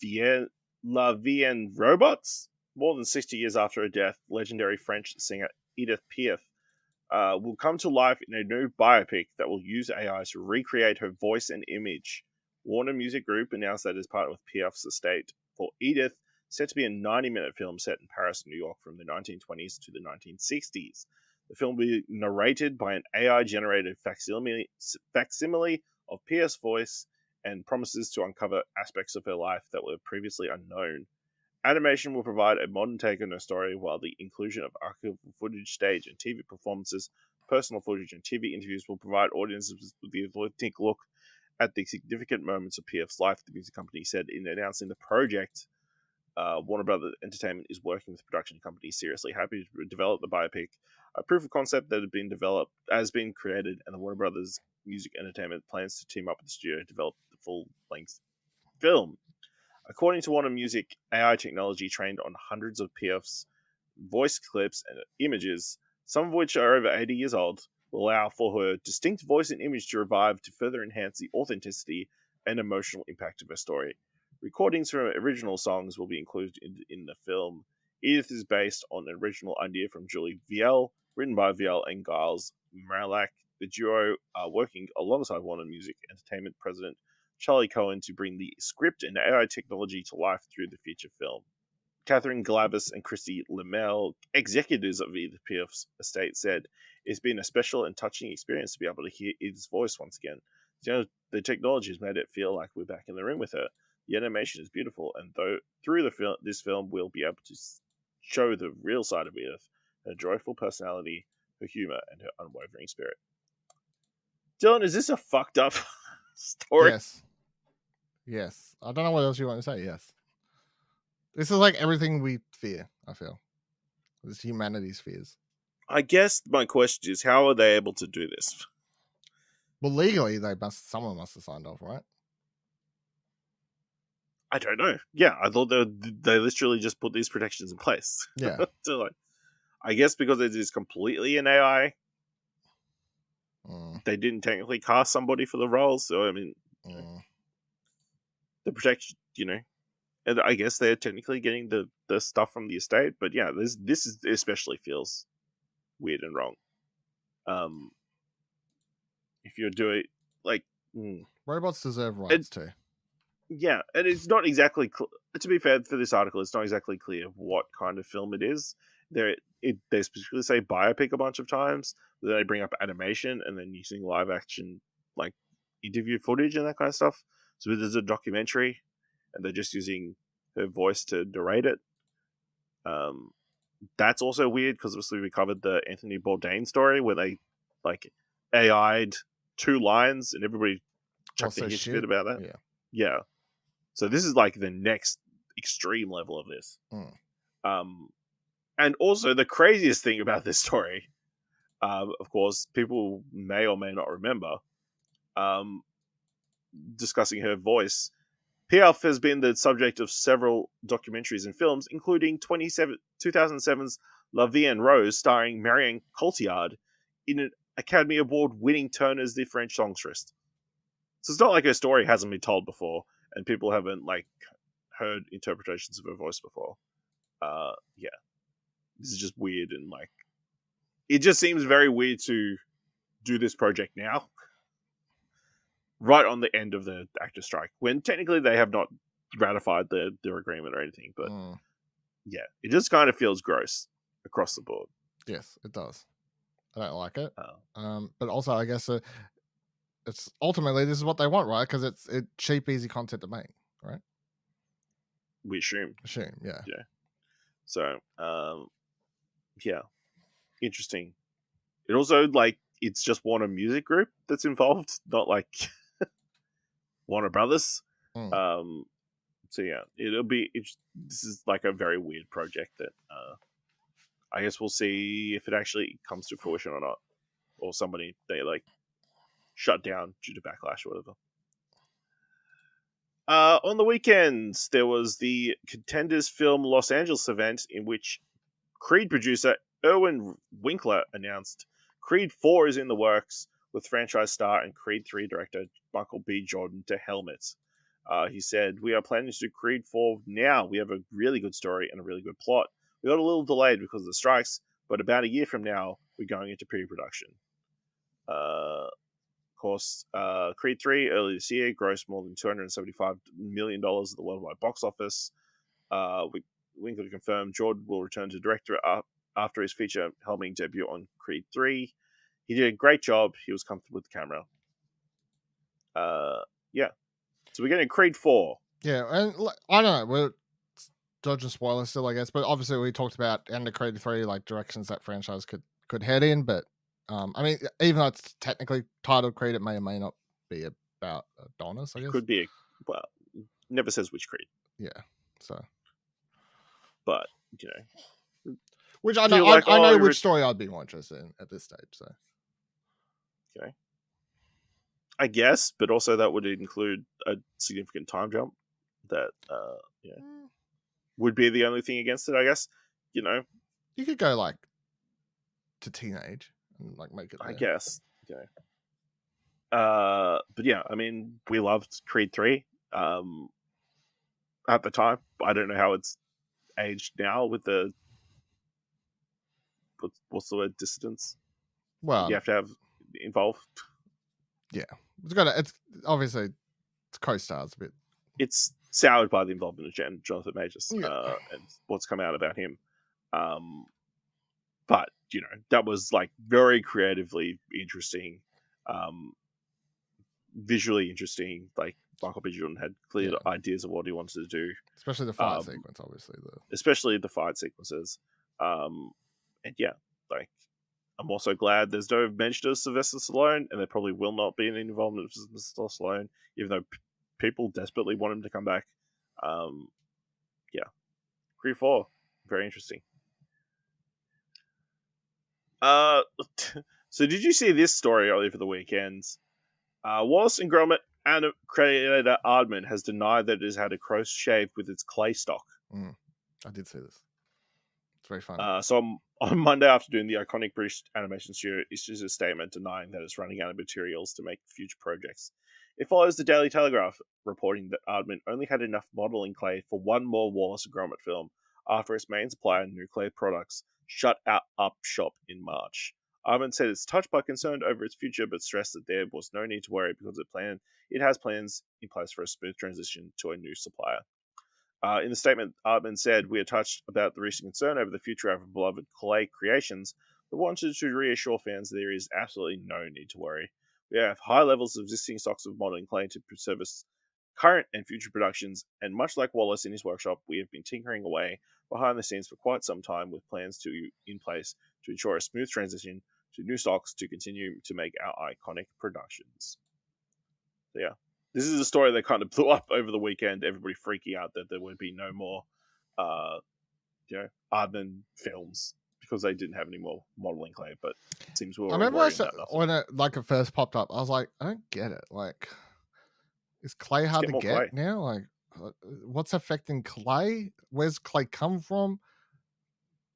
Vie en Robots. More than 60 years after her death, legendary French singer Edith Piaf will come to life in a new biopic that will use AI to recreate her voice and image. Warner Music Group announced that as part of Piaf's estate for Edith, set to be a 90-minute film set in Paris and New York from the 1920s to the 1960s. The film will be narrated by an AI-generated facsimile of Piaf's voice and promises to uncover aspects of her life that were previously unknown. Animation will provide a modern take on her story, while the inclusion of archival footage, stage and TV performances, personal footage and TV interviews will provide audiences with the authentic look at the significant moments of Piaf's life, the music company said in announcing the project, Warner Brothers Entertainment is working with the production company seriously happy to develop the biopic. A proof of concept that had been developed has been created, and the Warner Brothers Music Entertainment plans to team up with the studio to develop the full-length film. According to Warner Music, AI technology trained on hundreds of Piaf's voice clips and images, some of which are over 80 years old, will allow for her distinct voice and image to revive to further enhance the authenticity and emotional impact of her story. Recordings from original songs will be included in the film. Edith is based on an original idea from Julie Viel, written by Viel and Giles Marlack. The duo are working alongside Warner Music Entertainment president Charlie Cohen to bring the script and AI technology to life through the feature film. Catherine Glavis and Christy Lemel, executives of Edith Piaf's estate, said, "It's been a special and touching experience to be able to hear Edith's voice once again. The technology has made it feel like we're back in the room with her. The animation is beautiful, and through this film, we'll be able to show the real side of Edith, her joyful personality, her humor, and her unwavering spirit." Dylan, is this a fucked up story? Yes. I don't know what else you want to say. Yes. This is like everything we fear, I feel. This is humanity's fears. I guess my question is, how are they able to do this? Well, legally, someone must have signed off, right? I don't know. Yeah, I thought they literally just put these protections in place. Yeah. So, like, I guess because it is completely an AI, they didn't technically cast somebody for the role. So, I mean, the protection, and I guess they're technically getting the stuff from the estate. But yeah, this is especially feels weird and wrong. If you're doing like robots deserve rights too. Yeah, and it's not exactly to be fair for this article, it's not exactly clear what kind of film it is. They specifically say biopic a bunch of times, but then they bring up animation and then using live action like interview footage and that kind of stuff. So there's a documentary, and they're just using her voice to narrate it. That's also weird because obviously we covered the Anthony Bourdain story where they like AI'd 2 lines and everybody chucked their shit about that. Yeah. So this is like the next extreme level of this. And also the craziest thing about this story, of course, people may or may not remember, discussing her voice. Piaf has been the subject of several documentaries and films, including 2007's La Vie en Rose, starring Marion Cotillard, in an Academy Award-winning turn as the French songstress. So it's not like her story hasn't been told before, and people haven't like heard interpretations of her voice before. Yeah, this is just weird, and like it just seems very weird to do this project now, right on the end of the actor strike, when technically they have not ratified their agreement or anything. But yeah, it just kind of feels gross across the board. Yes, it does. I don't like it. But also, I guess it's ultimately this is what they want, right? Because it's cheap, easy content to make, right? We assume, yeah. So, yeah, interesting. It also like it's just Warner Music Group that's involved, not like Warner Brothers. So yeah, this is like a very weird project that I guess we'll see if it actually comes to fruition or not, or somebody they like shut down due to backlash or whatever. On the weekends, there was the Contenders Film Los Angeles event in which Creed producer Erwin Winkler announced Creed 4 is in the works, with franchise star and Creed 3 director Michael B. Jordan to helmet. He said, "We are planning to do Creed 4 now. We have a really good story and a really good plot. We got a little delayed because of the strikes, but about a year from now, we're going into pre-production." Of course, Creed 3 earlier this year grossed more than $275 million at the worldwide box office. Winkler confirmed Jordan will return to director after his feature helming debut on Creed 3. He did a great job. He was comfortable with the camera. Yeah. So we're getting Creed 4. Yeah, and I don't know. We're dodging spoilers still, I guess. But obviously, we talked about end of Creed 3, like directions that franchise could head in. But I mean, even though it's technically titled Creed, it may or may not be a about Adonis, I It guess. could be well, never says which Creed, Yeah. So, but which I feel know, like, I know every- which story I'd be more interested in at this stage. So, I guess, but also that would include a significant time jump that would be the only thing against it, I guess. you could go like to teenage and like make it I there. guess. But yeah, I mean, we loved Creed 3 at the time. I don't know how it's aged now with the what's the word, dissidence. Well, You have to have involved. yeah, it's obviously it's co-stars a bit. It's soured by the involvement of Jonathan Majors Yeah. and what's come out about him. But that was like very creatively interesting, visually interesting. Like Michael B. Jordan had clear ideas of what he wanted to do, especially the fight sequence, obviously. Especially the fight sequences. And yeah, like I'm also glad there's no mention of Sylvester Stallone, and there probably will not be any involvement of Sylvester Stallone, even though people desperately want him to come back. Yeah, Creed 4, very interesting. So did you see this story over the weekend? Wallace and Gromit creator Aardman has denied that it has had a close shave with its clay stock. I did see this. It's very funny. So on Monday afternoon, the iconic British animation studio issues a statement denying that it's running out of materials to make future projects. It follows the Daily Telegraph reporting that Aardman only had enough modelling clay for one more Wallace and Gromit film after its main supplier, Nuclear Products, shut up shop in March. Aardman said it's touched by concern over its future, but stressed that there was no need to worry because it has plans in place for a smooth transition to a new supplier. In the statement, Aardman said, "We are touched about the recent concern over the future of our beloved clay creations, but wanted to reassure fans that there is absolutely no need to worry. We have high levels of existing stocks of modelling clay to service current and future productions, and much like Wallace in his workshop, we have been tinkering away behind the scenes for quite some time with plans in place to ensure a smooth transition to new stocks to continue to make our iconic productions." So yeah. This is a story that kind of blew up over the weekend. Everybody freaking out that there would be no more, Aardman films because they didn't have any more modeling clay. But it seems we were I remember when it first popped up, I was like, I don't get it. Like, is clay hard to get now? Like, what's affecting clay? Where's clay come from?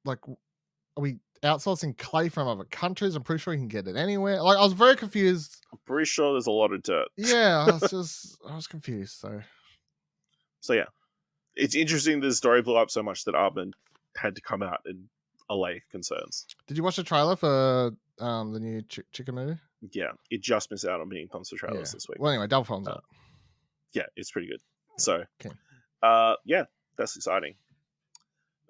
Like, are we outsourcing clay from other countries? I'm pretty sure you can get it anywhere. Like, I was very confused. I'm pretty sure there's a lot of dirt. Yeah, I was confused. So yeah, it's interesting that the story blew up so much that Aardman had to come out and allay concerns. Did you watch the trailer for the new Chicken movie? Yeah, it just missed out on being thumbs for trailers this week. Well, anyway, double thumbs up. Yeah, it's pretty good. So, okay. Yeah, that's exciting.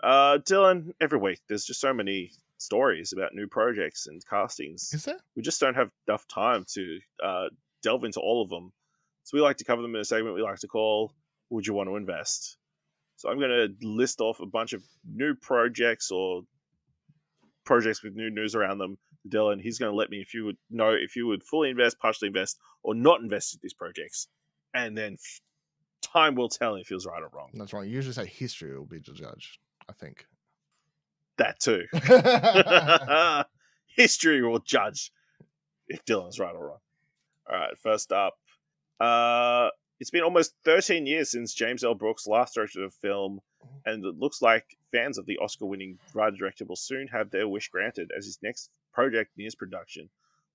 Dylan, every week there's just so many stories about new projects and castings. Is there? We just don't have enough time to delve into all of them. So we like to cover them in a segment we like to call Would You Want to Invest? So I'm going to list off a bunch of new projects or projects with new news around them. Dylan, he's going to let me if you would fully invest, partially invest, or not invest in these projects. And then time will tell if he was right or wrong. That's right. You usually say history will be the judge, I think. That too. History will judge if Dylan's right or wrong. All right, first up. It's been almost 13 years since James L. Brooks last directed a film, and it looks like fans of the Oscar-winning writer-director will soon have their wish granted as his next project nears production.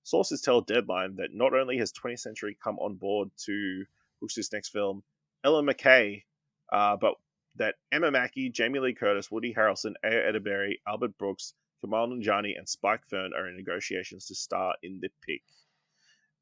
Sources tell Deadline that not only has 20th Century come on board to Brooks' next film, Ellen McKay, but that Emma Mackey, Jamie Lee Curtis, Woody Harrelson, Aya Edaberry, Albert Brooks, Kamal Nanjiani, and Spike Fern are in negotiations to star in the pick.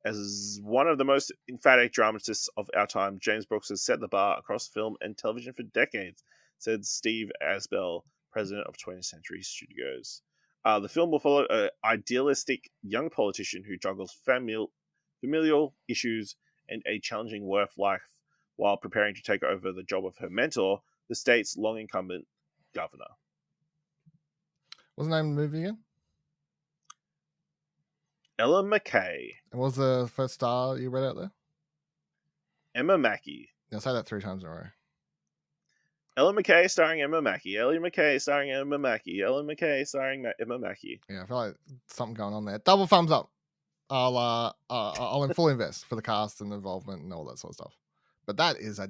As one of the most emphatic dramatists of our time, James Brooks has set the bar across film and television for decades, said Steve Asbell, president of 20th Century Studios. The film will follow an idealistic young politician who juggles familial issues and a challenging work life while preparing to take over the job of her mentor, the state's long incumbent governor. What's the name of the movie again? Ellen McKay. And what was the first star you read out there? Emma Mackey. I'll say that 3 times in a row. Ellen McKay starring Emma Mackey. Ellen McKay starring Emma Mackey. Ellen McKay starring Emma Mackey. Yeah, I feel like something going on there. Double thumbs up. I'll in full invest for the cast and involvement and all that sort of stuff. But that is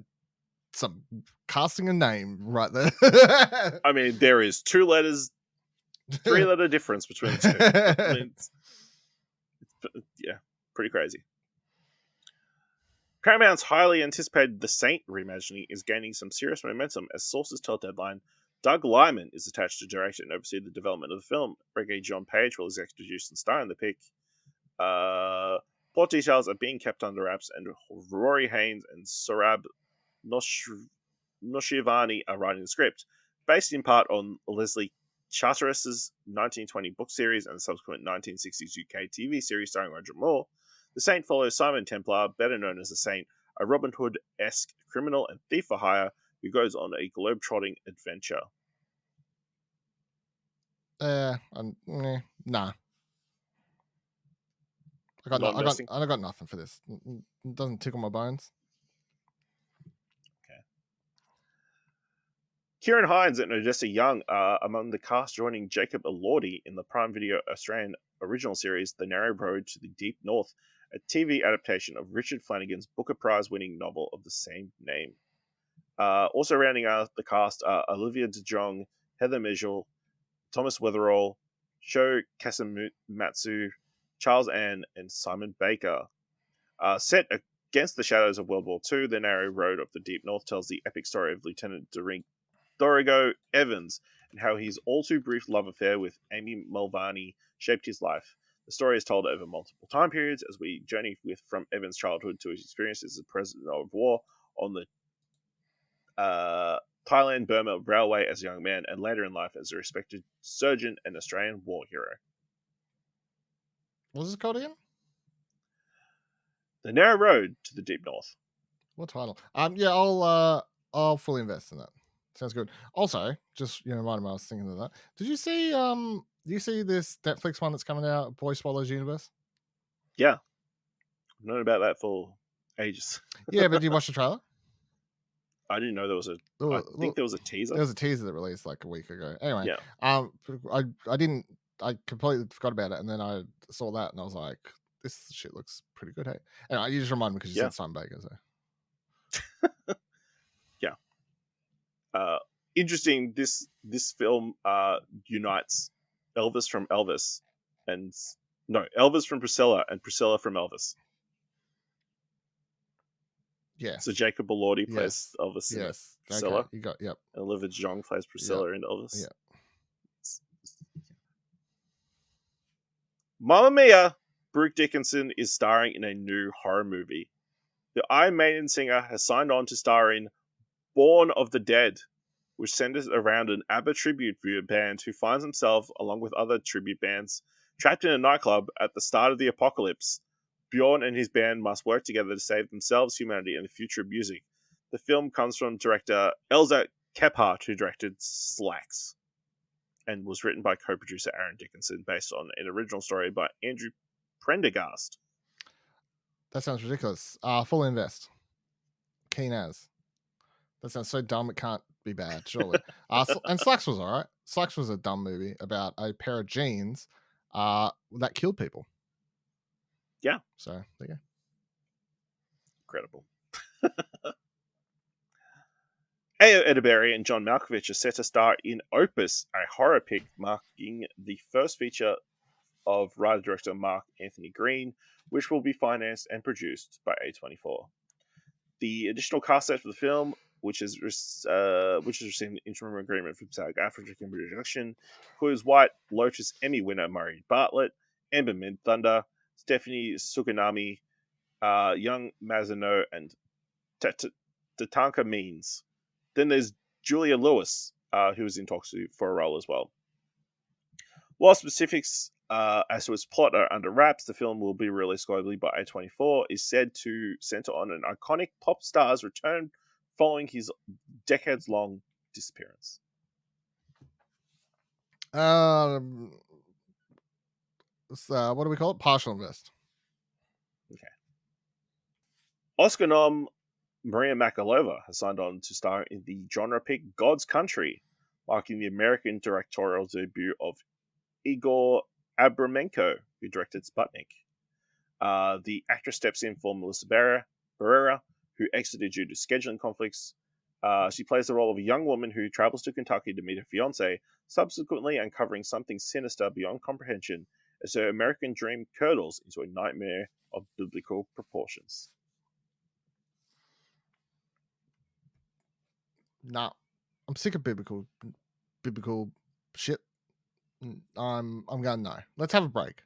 some casting a name right there. I mean, there is 2 letters, 3-letter difference between the 2. I mean, yeah, pretty crazy. Paramount's highly anticipated The Saint reimagining is gaining some serious momentum as sources tell Deadline Doug Liman is attached to direct and oversee the development of the film. Reggae John Page will executive produce and star in the pick. Plot details are being kept under wraps, and Rory Haynes and Sorab Noshivani are writing the script, based in part on Leslie Charteris's 1920 book series and the subsequent 1960s UK TV series starring Roger Moore. The Saint follows Simon Templar, better known as the Saint, a Robin Hood-esque criminal and thief for hire who goes on a globe-trotting adventure. Nah. I got nothing for this. It doesn't tickle my bones. Okay. Kieran Hines and Odessa Young are among the cast joining Jacob Elordi in the Prime Video Australian original series The Narrow Road to the Deep North, a TV adaptation of Richard Flanagan's Booker Prize-winning novel of the same name. Also rounding out the cast are Olivia de Jong, Heather Mitchell, Thomas Weatherall, Sho Kasamatsu, Charles Ann, and Simon Baker. Set against the shadows of World War II, The Narrow Road of the Deep North tells the epic story of Lieutenant Dorigo Evans and how his all-too-brief love affair with Amy Mulvaney shaped his life. The story is told over multiple time periods as we journey from Evans' childhood to his experiences as a prisoner of war on the Thailand-Burma Railway as a young man, and later in life as a respected surgeon and Australian war hero. What was it called again? The Narrow Road to the Deep North. What title? Yeah, I'll fully invest in that. Sounds good. Also, just reminded me, I was thinking of that. Did you see this Netflix one that's coming out, Boy Swallows Universe? Yeah. I've known about that for ages. Yeah, but did you watch the trailer? I didn't know there was I think there was a teaser. There was a teaser that released like a week ago. Anyway, yeah. I completely forgot about it, and then I saw that, and I was like, this shit looks pretty good. Hey, and you just reminded me because you said Simon Baker. So. Yeah. Interesting. This film unites Elvis from Elvis and Elvis from Priscilla and Priscilla from Elvis. Yes. So Jacob Elordi plays Elvis in Priscilla. Okay. You got And Olivia Jong plays Priscilla in Elvis. Yeah. Mamma Mia! Brooke Dickinson is starring in a new horror movie. The Iron Maiden singer has signed on to star in Born of the Dead, which centers around an ABBA tribute band who finds himself, along with other tribute bands, trapped in a nightclub at the start of the apocalypse. Bjorn and his band must work together to save themselves, humanity, and the future of music. The film comes from director Elza Kephart, who directed Slacks, and was written by co-producer Aaron Dickinson, based on an original story by Andrew Prendergast. That sounds ridiculous. Full invest. Keen as. That sounds so dumb it can't be bad, surely. And Slacks was alright. Slacks was a dumb movie about a pair of jeans that killed people. Yeah. So, there you go. Incredible. Ayo Edebiri and John Malkovich are set to star in Opus, a horror pick marking the first feature of writer-director Mark Anthony Green, which will be financed and produced by A24. The additional cast set for the film, which has received an interim agreement from SAG-AFTRA in production, includes White Lotus Emmy winner Murray Bartlett, Amber Midthunder, Stephanie Suganami, Young Mazano, and Tatanka Means. Then there's Julia Lewis, who is in talks for a role as well. While specifics as to its plot are under wraps, the film will be released globally by A24, is said to center on an iconic pop star's return following his decades-long disappearance. What do we call it? Partial invest. Okay. Oscar nom Maria Makalova has signed on to star in the genre pick God's Country, marking the American directorial debut of Igor Abramenko, who directed Sputnik. The actress steps in for Melissa Barrera, who exited due to scheduling conflicts. She plays the role of a young woman who travels to Kentucky to meet her fiance, subsequently uncovering something sinister beyond comprehension as her American dream curdles into a nightmare of biblical proportions. Nah, I'm sick of biblical shit. I'm going no. Let's have a break.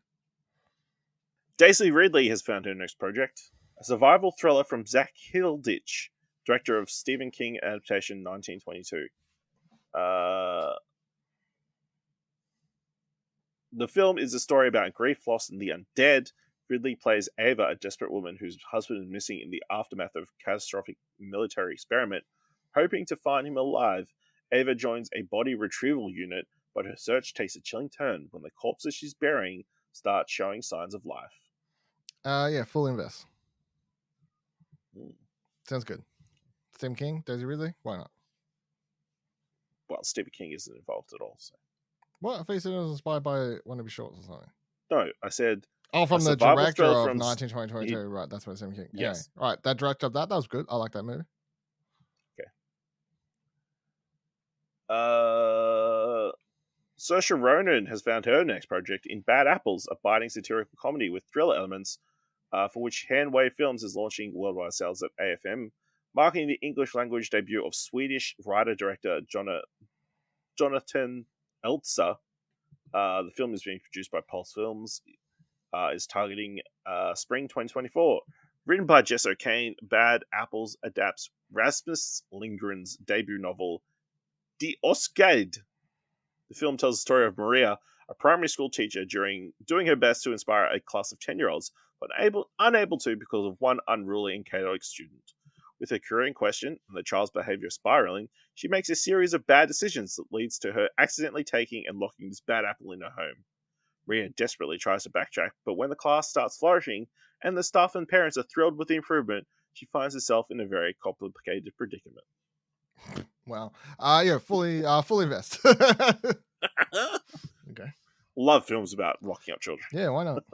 Daisy Ridley has found her next project, a survival thriller from Zach Hilditch, director of Stephen King adaptation 1922. The film is a story about grief, loss, and the undead. Ridley plays Ava, a desperate woman whose husband is missing in the aftermath of a catastrophic military experiment. Hoping to find him alive, Ava joins a body retrieval unit, but her search takes a chilling turn when the corpses she's burying start showing signs of life. Yeah, full invest. Mm. Sounds good. Stephen King, Daisy Ridley, why not? Well, Stephen King isn't involved at all. So. What? I thought you said it was inspired by one of his shorts or something. No, I said... Oh, from the director of from 1922. Right, that's what Stephen King. Yes. Anyway, right, that director of that was good. I like that movie. Okay. Saoirse Ronan has found her next project in Bad Apples, a biting satirical comedy with thriller elements, for which Handwave Films is launching worldwide sales at AFM, marking the English-language debut of Swedish writer-director Jonathan Eltzer. The film is being produced by Pulse Films, is targeting spring 2024. Written by Jess O'Kane, Bad Apples adapts Rasmus Lindgren's debut novel, Die Oskade. The film tells the story of Maria, a primary school teacher, doing her best to inspire a class of 10-year-olds, but unable to because of one unruly and chaotic student. With her career in question and the child's behavior spiraling, she makes a series of bad decisions that leads to her accidentally taking and locking this bad apple in her home. Maria desperately tries to backtrack, but when the class starts flourishing and the staff and parents are thrilled with the improvement, she finds herself in a very complicated predicament. Wow. Yeah, fully invest. Okay. Love films about locking up children. Yeah, why not?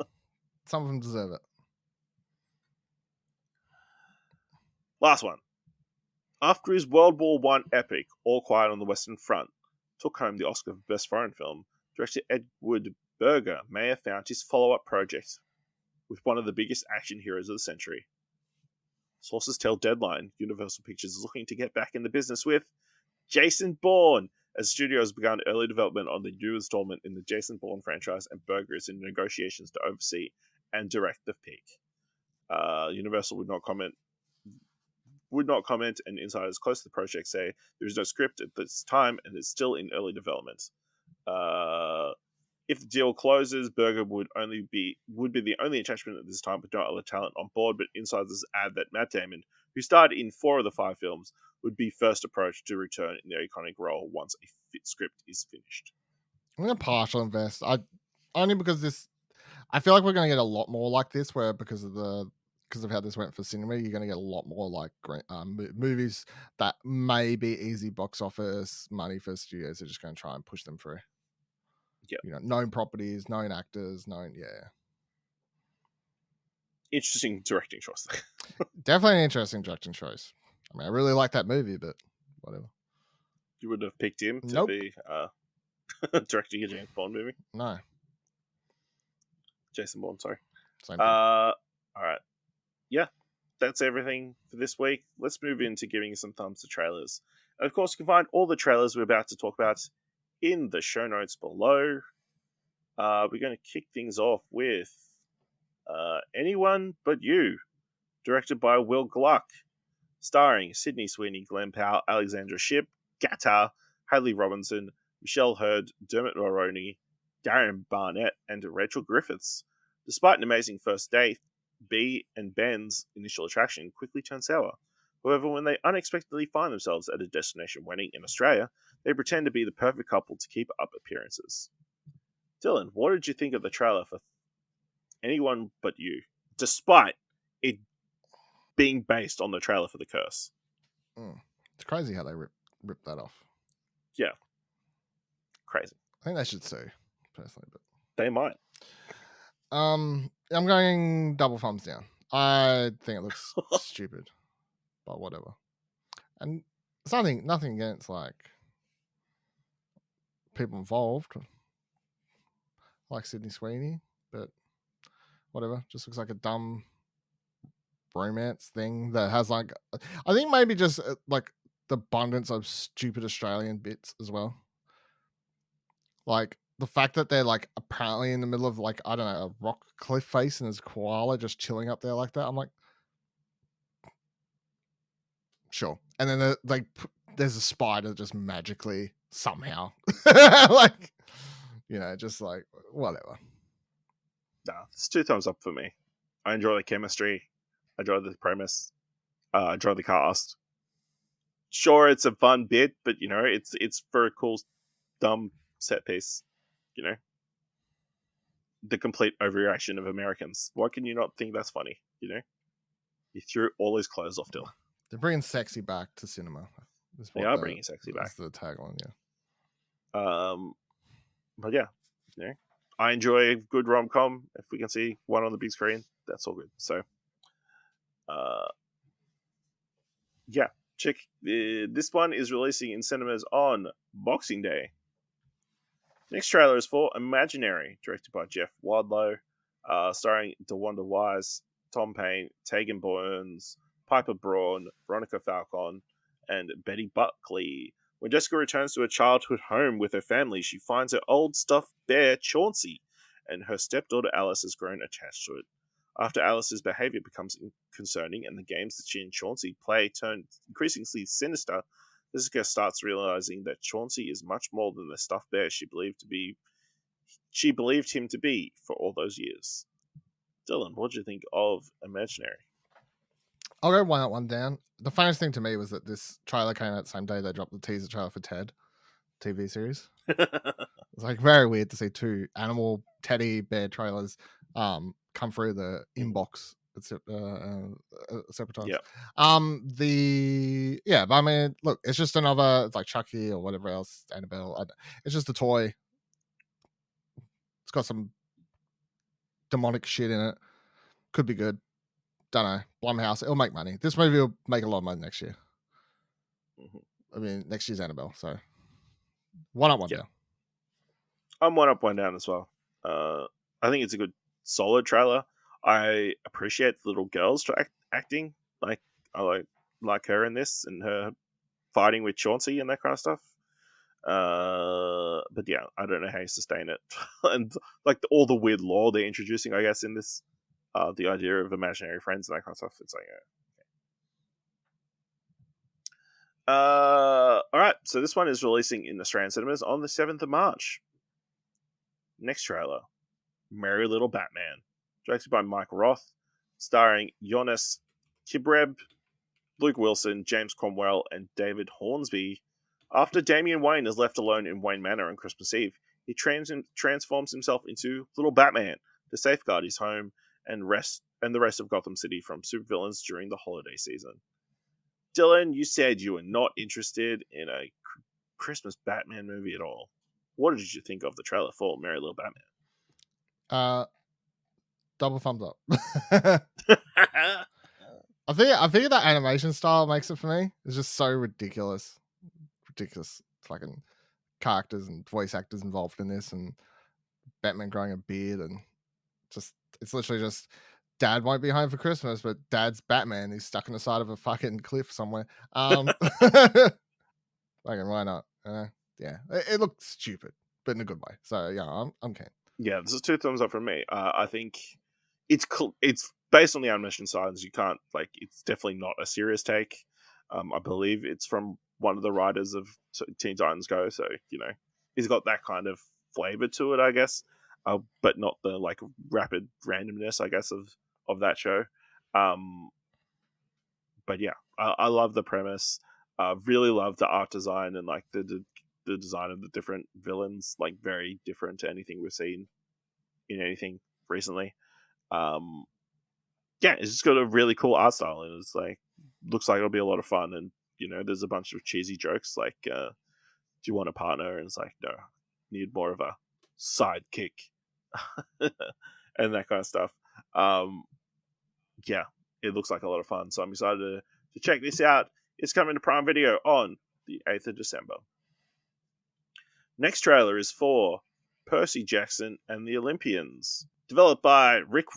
Some of them deserve it. Last one. After his World War I epic, All Quiet on the Western Front, took home the Oscar for Best Foreign Film, director Edward Berger may have found his follow-up project with one of the biggest action heroes of the century. Sources tell Deadline Universal Pictures is looking to get back in the business with Jason Bourne, as the studio has begun early development on the new installment in the Jason Bourne franchise, and Berger is in negotiations to oversee and direct the pick. Universal would not comment, and insiders close to the project say there is no script at this time and it's still in early development. If the deal closes, Berger would be the only attachment at this time, with no other talent on board. But insiders add that Matt Damon, who starred in 4 of the 5 films, would be first approached to return in the iconic role once a fit script is finished. I'm gonna partial invest. Only because I feel like we're gonna get a lot more like this, where because of how this went for cinema, you're gonna get a lot more like movies that may be easy box office money for studios. They're just gonna try and push them through. Yeah, known properties, known actors, interesting directing choice. Definitely an interesting directing choice. I mean, I really like that movie, but whatever. You would have picked him to be directing a James Bond movie? No. Jason Bourne, sorry. Same thing. All right. Yeah, that's everything for this week. Let's move into giving some thumbs to trailers. And of course, you can find all the trailers we're about to talk about in the show notes below. We're going to kick things off with Anyone But You, directed by Will Gluck, starring Sydney Sweeney, Glenn Powell, Alexandra Shipp, Gata, Hayley Robinson, Michelle Hurd, Dermot Mulroney, Darren Barnett, and Rachel Griffiths. Despite an amazing first date, Bea and Ben's initial attraction quickly turns sour. However, when they unexpectedly find themselves at a destination wedding in Australia, they pretend to be the perfect couple to keep up appearances. Dylan, what did you think of the trailer for Anyone But You, despite it being based on the trailer for The Curse. It's crazy how they rip that off. Yeah, crazy. I think they should sue, personally, but They might. I'm going double thumbs down. I think it looks stupid, but whatever. And it's nothing against like people involved, like Sydney Sweeney, but whatever. Just looks like a dumb romance thing that has like, I think maybe just like the abundance of stupid Australian bits as well. Like the fact that they're like apparently in the middle of like, I don't know, a rock cliff face and there's a koala just chilling up there like that. I'm like, sure. And then there's a spider just magically somehow like, just like whatever. Nah, it's 2 thumbs up for me. I enjoy the chemistry. I enjoy the premise. I enjoy the cast. Sure, it's a fun bit, but it's for a cool, dumb set piece. The complete overreaction of Americans. Why can you not think that's funny? You threw all his clothes off, Dylan. They're bringing sexy back to cinema. They are bringing sexy back. That's the tagline, yeah. But yeah, I enjoy a good rom-com. If we can see one on the big screen, that's all good. So, yeah, check. This one is releasing in cinemas on Boxing Day. Next trailer is for Imaginary, directed by Jeff Wadlow, starring DeWanda Wise, Tom Payne, Tegan Burns, Piper Braun, Veronica Falcon, and Betty Buckley. When Jessica returns to her childhood home with her family, she finds her old stuffed bear, Chauncey, and her stepdaughter Alice has grown attached to it. After Alice's behavior becomes concerning and the games that she and Chauncey play turn increasingly sinister, Jessica starts realizing that Chauncey is much more than the stuffed bear she believed him to be for all those years. Dylan, what do you think of Imaginary? I'll go one up, one down. The funniest thing to me was that this trailer came out the same day they dropped the teaser trailer for Ted TV series. It's like very weird to see 2 animal teddy bear trailers come through the inbox at separate times. Yeah. But I mean, look, it's just another, it's like Chucky or whatever else, Annabelle. It's just a toy. It's got some demonic shit in it. Could be good. Don't know. Blumhouse, it'll make money. This movie will make a lot of money next year. I mean, next year's Annabelle. So one up, one down. I'm one up, one down as well. I think it's a good, solid trailer. I appreciate the little girl's acting. Like I like her in this and her fighting with Chauncey and that kind of stuff. But yeah, I don't know how you sustain it. And like all the weird lore they're introducing, I guess, in this. The idea of imaginary friends and that kind of stuff. It's like, all right. So this one is releasing in Australian cinemas on the 7th of March. Next trailer, Merry Little Batman, directed by Mike Roth, starring Jonas Kibreb, Luke Wilson, James Cromwell, and David Hornsby. After Damian Wayne is left alone in Wayne Manor on Christmas Eve, he transforms himself into Little Batman to safeguard his home and the rest of Gotham City from supervillains during the holiday season. Dylan, you said you were not interested in a Christmas Batman movie at all. What did you think of the trailer for Merry Little Batman? Double thumbs up. I think that animation style makes it for me. It's just so ridiculous fucking characters and voice actors involved in this, and Batman growing a beard, and just it's literally just Dad won't be home for Christmas, but Dad's Batman. He's stuck on the side of a fucking cliff somewhere. Fucking why not? Yeah, it looks stupid, but in a good way. So yeah, I'm keen. Yeah, this is 2 thumbs up from me. I think it's cool. It's based on the animation styles. You can't it's definitely not a serious take. I believe it's from one of the writers of Teen Titans Go, so he's got that kind of flavor to it, I guess. But not the rapid randomness, I guess, of that show. But yeah, I love the premise. Really love the art design and the design of the different villains, very different to anything we've seen in anything recently. yeah, it's just got a really cool art style, and it's like looks like it'll be a lot of fun. And there's a bunch of cheesy jokes like, "Do you want a partner?" And it's like, "No, need more of a sidekick," and that kind of stuff. Yeah, it looks like a lot of fun. So I'm excited to check this out. It's coming to Prime Video on the 8th of December. Next trailer is for Percy Jackson and the Olympians. Developed by Rick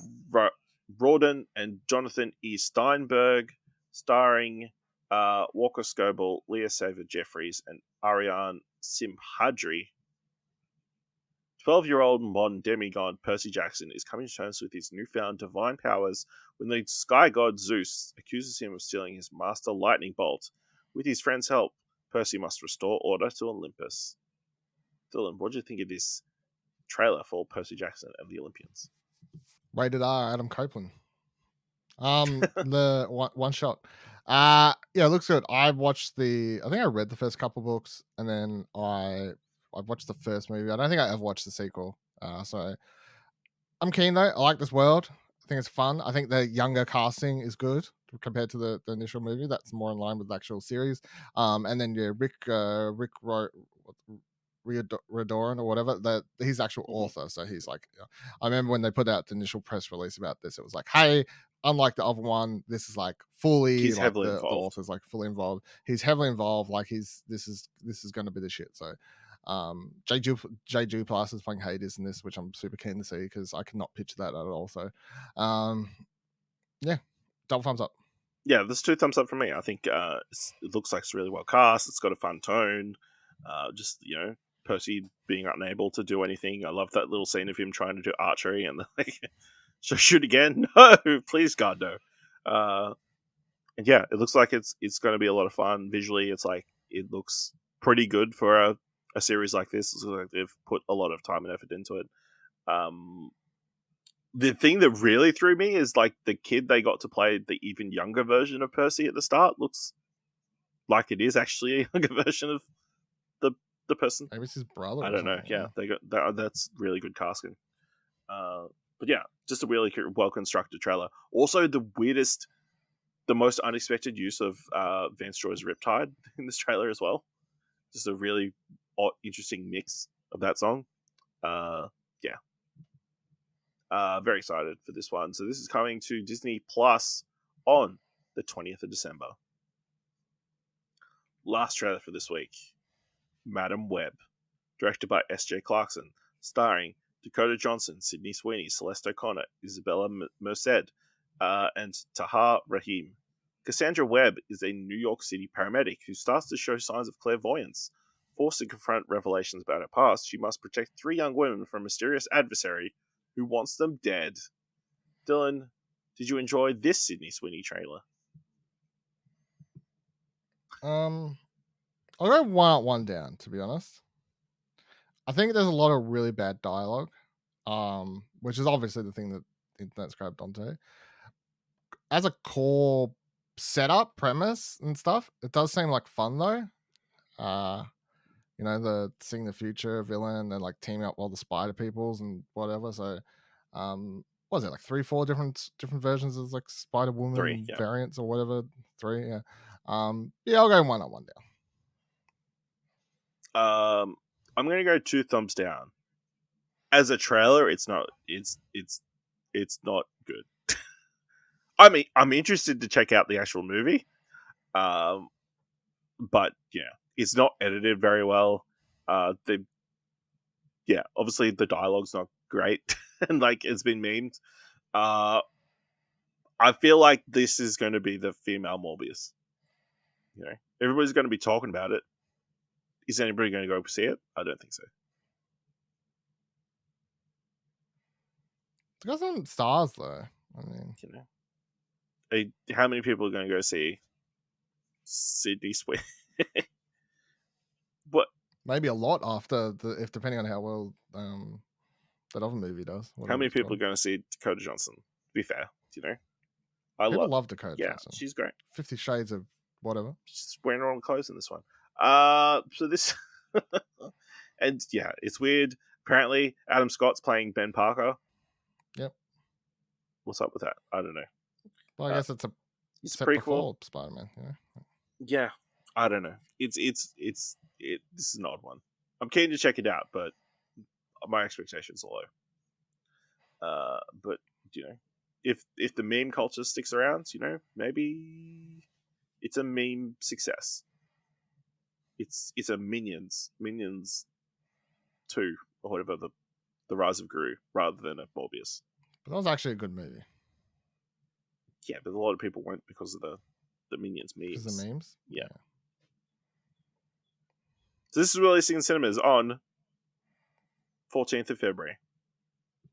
Rawdon and Jonathan E. Steinberg, starring Walker Scoble, Leah Saver Jeffries, and Ariane Simhadri. 12-year-old modern demigod Percy Jackson is coming to terms with his newfound divine powers when the sky god Zeus accuses him of stealing his master lightning bolt. With his friend's help, Percy must restore order to Olympus. Dylan, what do you think of this trailer for Percy Jackson and the Olympians? Rated R, Adam Copeland. The one shot. Yeah, it looks good. I think I read the first couple books, and then I watched the first movie. I don't think I ever watched the sequel. So I'm keen though. I like this world. I think it's fun. I think the younger casting is good compared to the initial movie. That's more in line with the actual series. And then Rick Riordan or whatever, that he's the actual author. So he's like, I remember when they put out the initial press release about this, it was like, hey, unlike the other one, this is like fully, he's like heavily the involved. author's like fully involved. He's heavily involved. Like this is going to be the shit. So J. Duplass is playing Hades in this, which I'm super keen to see because I cannot picture that at all. So yeah, double thumbs up. Yeah, there's 2 thumbs up from me. I think it looks like it's really well cast. It's got a fun tone. Just Percy being unable to do anything. I love that little scene of him trying to do archery and like, so shoot again. No, please God, no. And yeah, it looks like it's going to be a lot of fun. Visually, it's like it looks pretty good for a series like this. It looks like they've put a lot of time and effort into it. The thing that really threw me is like the kid they got to play the even younger version of Percy at the start looks like it is actually a younger version of the person. Maybe it's his brother. I don't know. Yeah, they got that's really good casting. But yeah, just a really well constructed trailer. Also, the most unexpected use of Vance Joy's Riptide in this trailer as well. Just a really interesting mix of that song. Yeah. Very excited for this one. So this is coming to Disney Plus on the 20th of December. Last trailer for this week. Madam Web. Directed by S.J. Clarkson. Starring Dakota Johnson, Sydney Sweeney, Celeste O'Connor, Isabella Merced, and Tahar Rahim. Cassandra Webb is a New York City paramedic who starts to show signs of clairvoyance. Forced to confront revelations about her past, she must protect 3 young women from a mysterious adversary who wants them dead. Dylan, did you enjoy this Sydney Sweeney trailer? I'll go one down, to be honest. I think there's a lot of really bad dialogue, which is obviously the thing that the internet's grabbed onto. As a core setup, premise, and stuff, it does seem like fun though. The seeing the future villain and like teaming up all the spider peoples and whatever. So, what was it, like 3-4 different versions of like Spider Woman 3, yeah. variants or whatever? 3, yeah. Yeah, I'll go one down. I'm gonna go 2 thumbs down. As a trailer, it's not not good. I mean, I'm interested to check out the actual movie, but yeah, it's not edited very well. Obviously the dialogue's not great, and like it's been memed. I feel like this is going to be the female Morbius. Everybody's going to be talking about it. Is anybody going to go see it? I don't think so. It's got some stars though. I mean, how many people are going to go see Sydney Sweeney? What? Maybe a lot after if depending on how well that other movie does. How many people are going to see Dakota Johnson? To be fair, people love Dakota Johnson. Yeah, she's great. 50 Shades of whatever. She's wearing her own clothes in this one. So this, and yeah, it's weird. Apparently, Adam Scott's playing Ben Parker. Yep. What's up with that? I don't know. Well, I guess it's a It's a step prequel. before Spider-Man. You know? Yeah, I don't know. This is an odd one. I'm keen to check it out, but my expectations are low. But you know, if the meme culture sticks around, you know, maybe it's a meme success. It's a Minions 2 or whatever, the Rise of Gru, rather than a Morbius. But that was actually a good movie. Yeah, but a lot of people went because of the Minions memes. Because the memes? Yeah. So this is releasing in cinemas on 14th of February.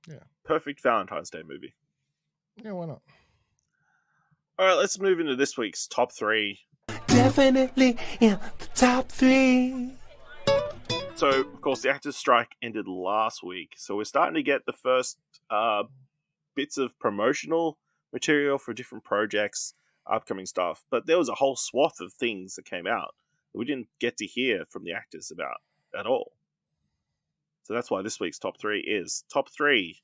Yeah. Perfect Valentine's Day movie. Yeah, why not? All right, let's move into this week's top 3. Definitely in the top 3. So, of course, the actors' strike ended last week. So we're starting to get the first bits of promotional material for different projects, upcoming stuff. But there was a whole swath of things that came out that we didn't get to hear from the actors about at all. So that's why this week's top 3 is top 3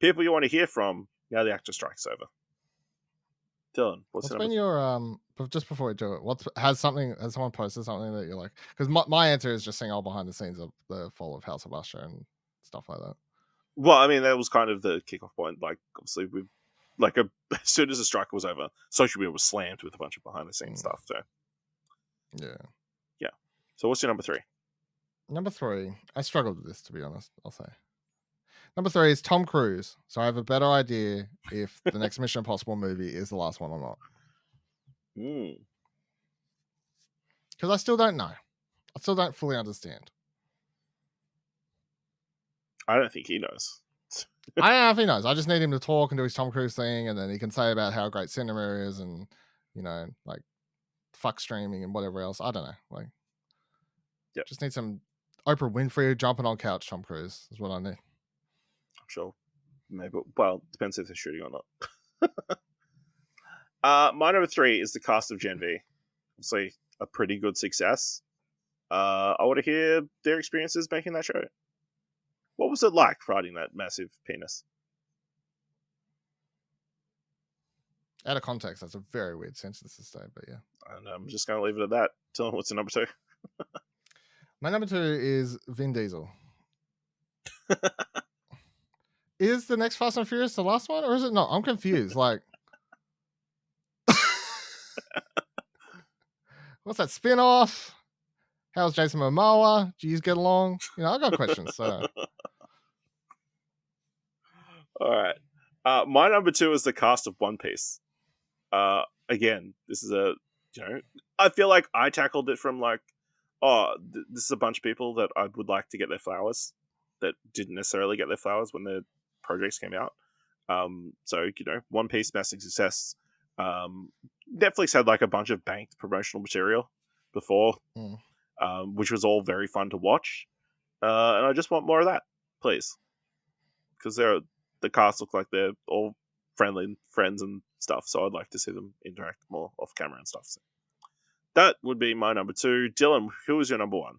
people you want to hear from now the actor strike's over. Dylan, what's been your just before we do it? Has someone posted something that you're like? Because my answer is just seeing all behind the scenes of the fall of House of Usher and stuff like that. Well, I mean, that was kind of the kickoff point. Like, obviously, as soon as the strike was over, social media was slammed with a bunch of behind the scenes stuff. So, yeah. So, what's your number 3? Number 3, I struggled with this, to be honest. I'll say. Number 3 is Tom Cruise. So I have a better idea if the next Mission Impossible movie is the last one or not. Because I still don't know. I still don't fully understand. I don't think he knows. I don't know if he knows. I just need him to talk and do his Tom Cruise thing, and then he can say about how great cinema is, and like fuck streaming and whatever else. I don't know. Like, just need some Oprah Winfrey jumping on couch. Tom Cruise is what I need. I'm sure. Maybe. Well, depends if they're shooting or not. My number 3 is the cast of Gen V. Obviously, a pretty good success. I want to hear their experiences making that show. What was it like riding that massive penis? Out of context, that's a very weird sentence to say, but yeah. And I'm just going to leave it at that. Tell them what's the number 2. My number 2 is Vin Diesel. Is the next Fast and Furious the last one, or is it not? I'm confused. Like, what's that spin-off? How's Jason Momoa? Do you get along? I got questions. So, all right. My number 2 is the cast of One Piece. Again, this is I feel like I tackled it from like, this is a bunch of people that I would like to get their flowers that didn't necessarily get their flowers when their projects came out. So, One Piece, massive success. Netflix had like a bunch of banked promotional material before, which was all very fun to watch. And I just want more of that, please. Because the cast look like they're all friendly friends and stuff, so I'd like to see them interact more off camera and stuff. So that would be my number 2. Dylan, who is your number 1?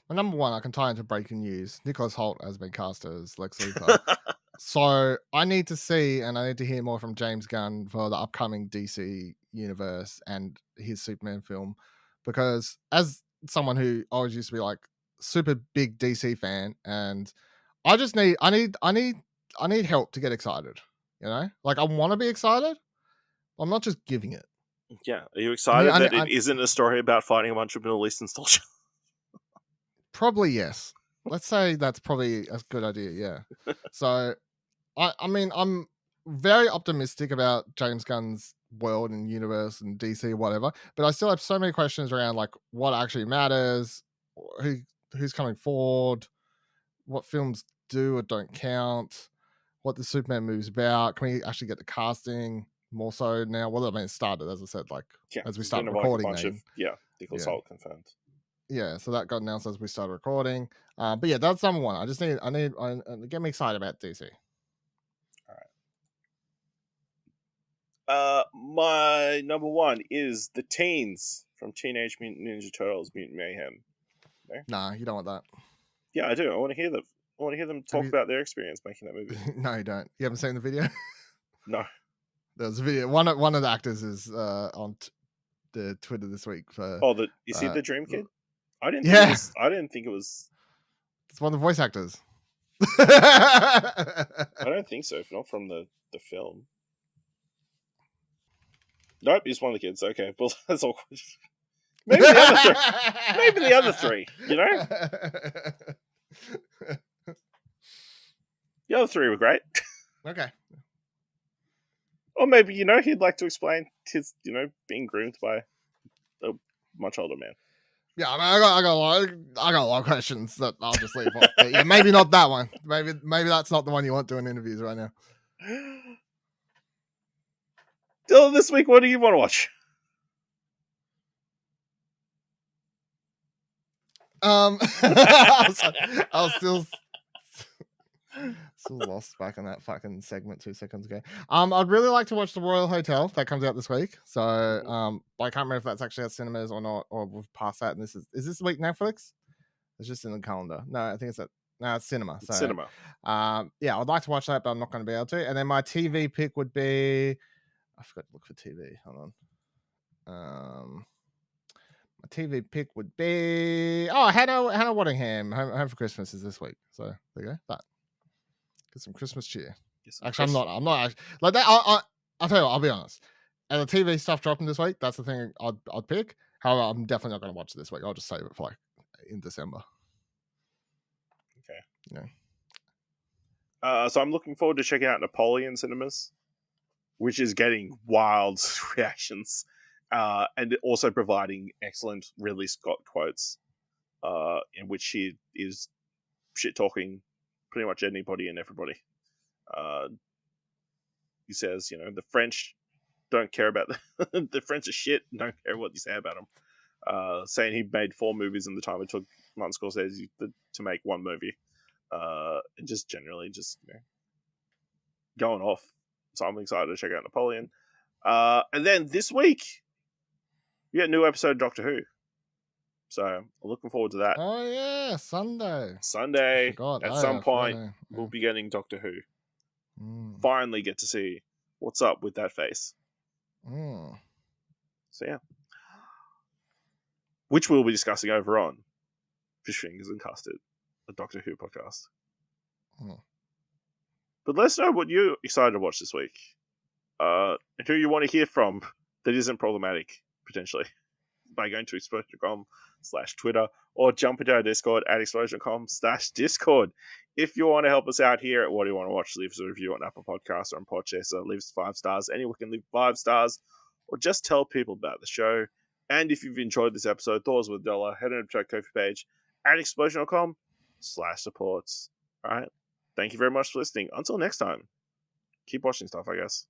My number 1, I can tie into breaking news. Nicholas Hoult has been cast as Lex Luthor. So I need to see and I need to hear more from James Gunn for the upcoming DC universe and his Superman film, because as someone who always used to be like super big DC fan, and I need help to get excited. Like I want to be excited. I'm not just giving it. Yeah, are you excited that it isn't a story about fighting a bunch of Middle Eastern soldiers? Probably yes. Let's say that's probably a good idea. Yeah. So, I mean, I'm very optimistic about James Gunn's world and universe and DC, whatever. But I still have so many questions around like what actually matters, who's coming forward, what films do or don't count, what the Superman movie's about. Can we actually get the casting more so now? Well, I mean, it started, as I said, like as we started recording. Nicholas Hoult confirmed. Yeah, so that got announced as we started recording. But yeah, that's number 1. I need get me excited about DC. All right. My number 1 is the teens from Teenage Mutant Ninja Turtles: Mutant Mayhem. No? Nah, you don't want that. Yeah, I do. I want to hear them. I want to hear them talk about their experience making that movie. No, you don't. You haven't seen the video? No. There's a video. One of the actors is on the Twitter this week for. Oh, is he the Dream Kid? I didn't. Yeah. I didn't think it was. It's one of the voice actors. I don't think so. If not from the film. Nope, he's one of the kids. Okay, well that's all. Maybe the other three. Maybe the other three. You know, the other three were great. Okay. Or maybe he'd like to explain his being groomed by a much older man. Yeah, I mean, I got a lot of questions that I'll just leave off. But yeah, maybe not that one. Maybe that's not the one you want doing interviews right now. Dylan, this week, what do you want to watch? I was still lost back on that fucking segment 2 seconds ago. I'd really like to watch The Royal Hotel. That comes out this week. So but I can't remember if that's actually at cinemas or not, or we've passed that. And is this week Netflix? It's just in the calendar. No, I think it's cinema. So, Cinema. Yeah, I'd like to watch that, but I'm not going to be able to. And then my TV pick would be, I forgot to look for TV. Hold on. My TV pick would be Hannah Waddingham. Home for Christmas is this week. So there you go. That get some Christmas cheer. Actually, I'm not like that. I'll tell you what, I'll be honest. And the TV stuff dropping this week, that's the thing I'd pick. However, I'm definitely not going to watch it this week. I'll just save it for in December. Okay. Yeah. So I'm looking forward to checking out Napoleon cinemas, which is getting wild reactions, and also providing excellent Ridley Scott quotes, in which he is shit talking pretty much anybody and everybody. He says, the French don't care about the French are shit. Don't care what you say about them. Saying he made 4 movies in the time it took Martin Scorsese to make 1 movie. And just generally going off. So I'm excited to check out Napoleon. And then this week we get a new episode of Doctor Who. So I'm looking forward to that. Oh yeah, Sunday. At some point we'll be getting Doctor Who. Finally get to see what's up with that face. So yeah. Which we'll be discussing over on Fish Fingers and Custard, a Doctor Who podcast. But let us know what you're excited to watch this week. And who you want to hear from that isn't problematic, potentially. By going to explosion.com/Twitter or jump into our Discord at explosion.com/Discord. If you want to help us out here at What Do You Want to Watch, leave us a review on Apple Podcasts or on Podchaser. Leave us 5 stars. Anyone can leave 5 stars. Or just tell people about the show. And if you've enjoyed this episode, thoughts with $1, head over to our Ko-fi page at explosion.com/supports. All right. Thank you very much for listening. Until next time, keep watching stuff, I guess.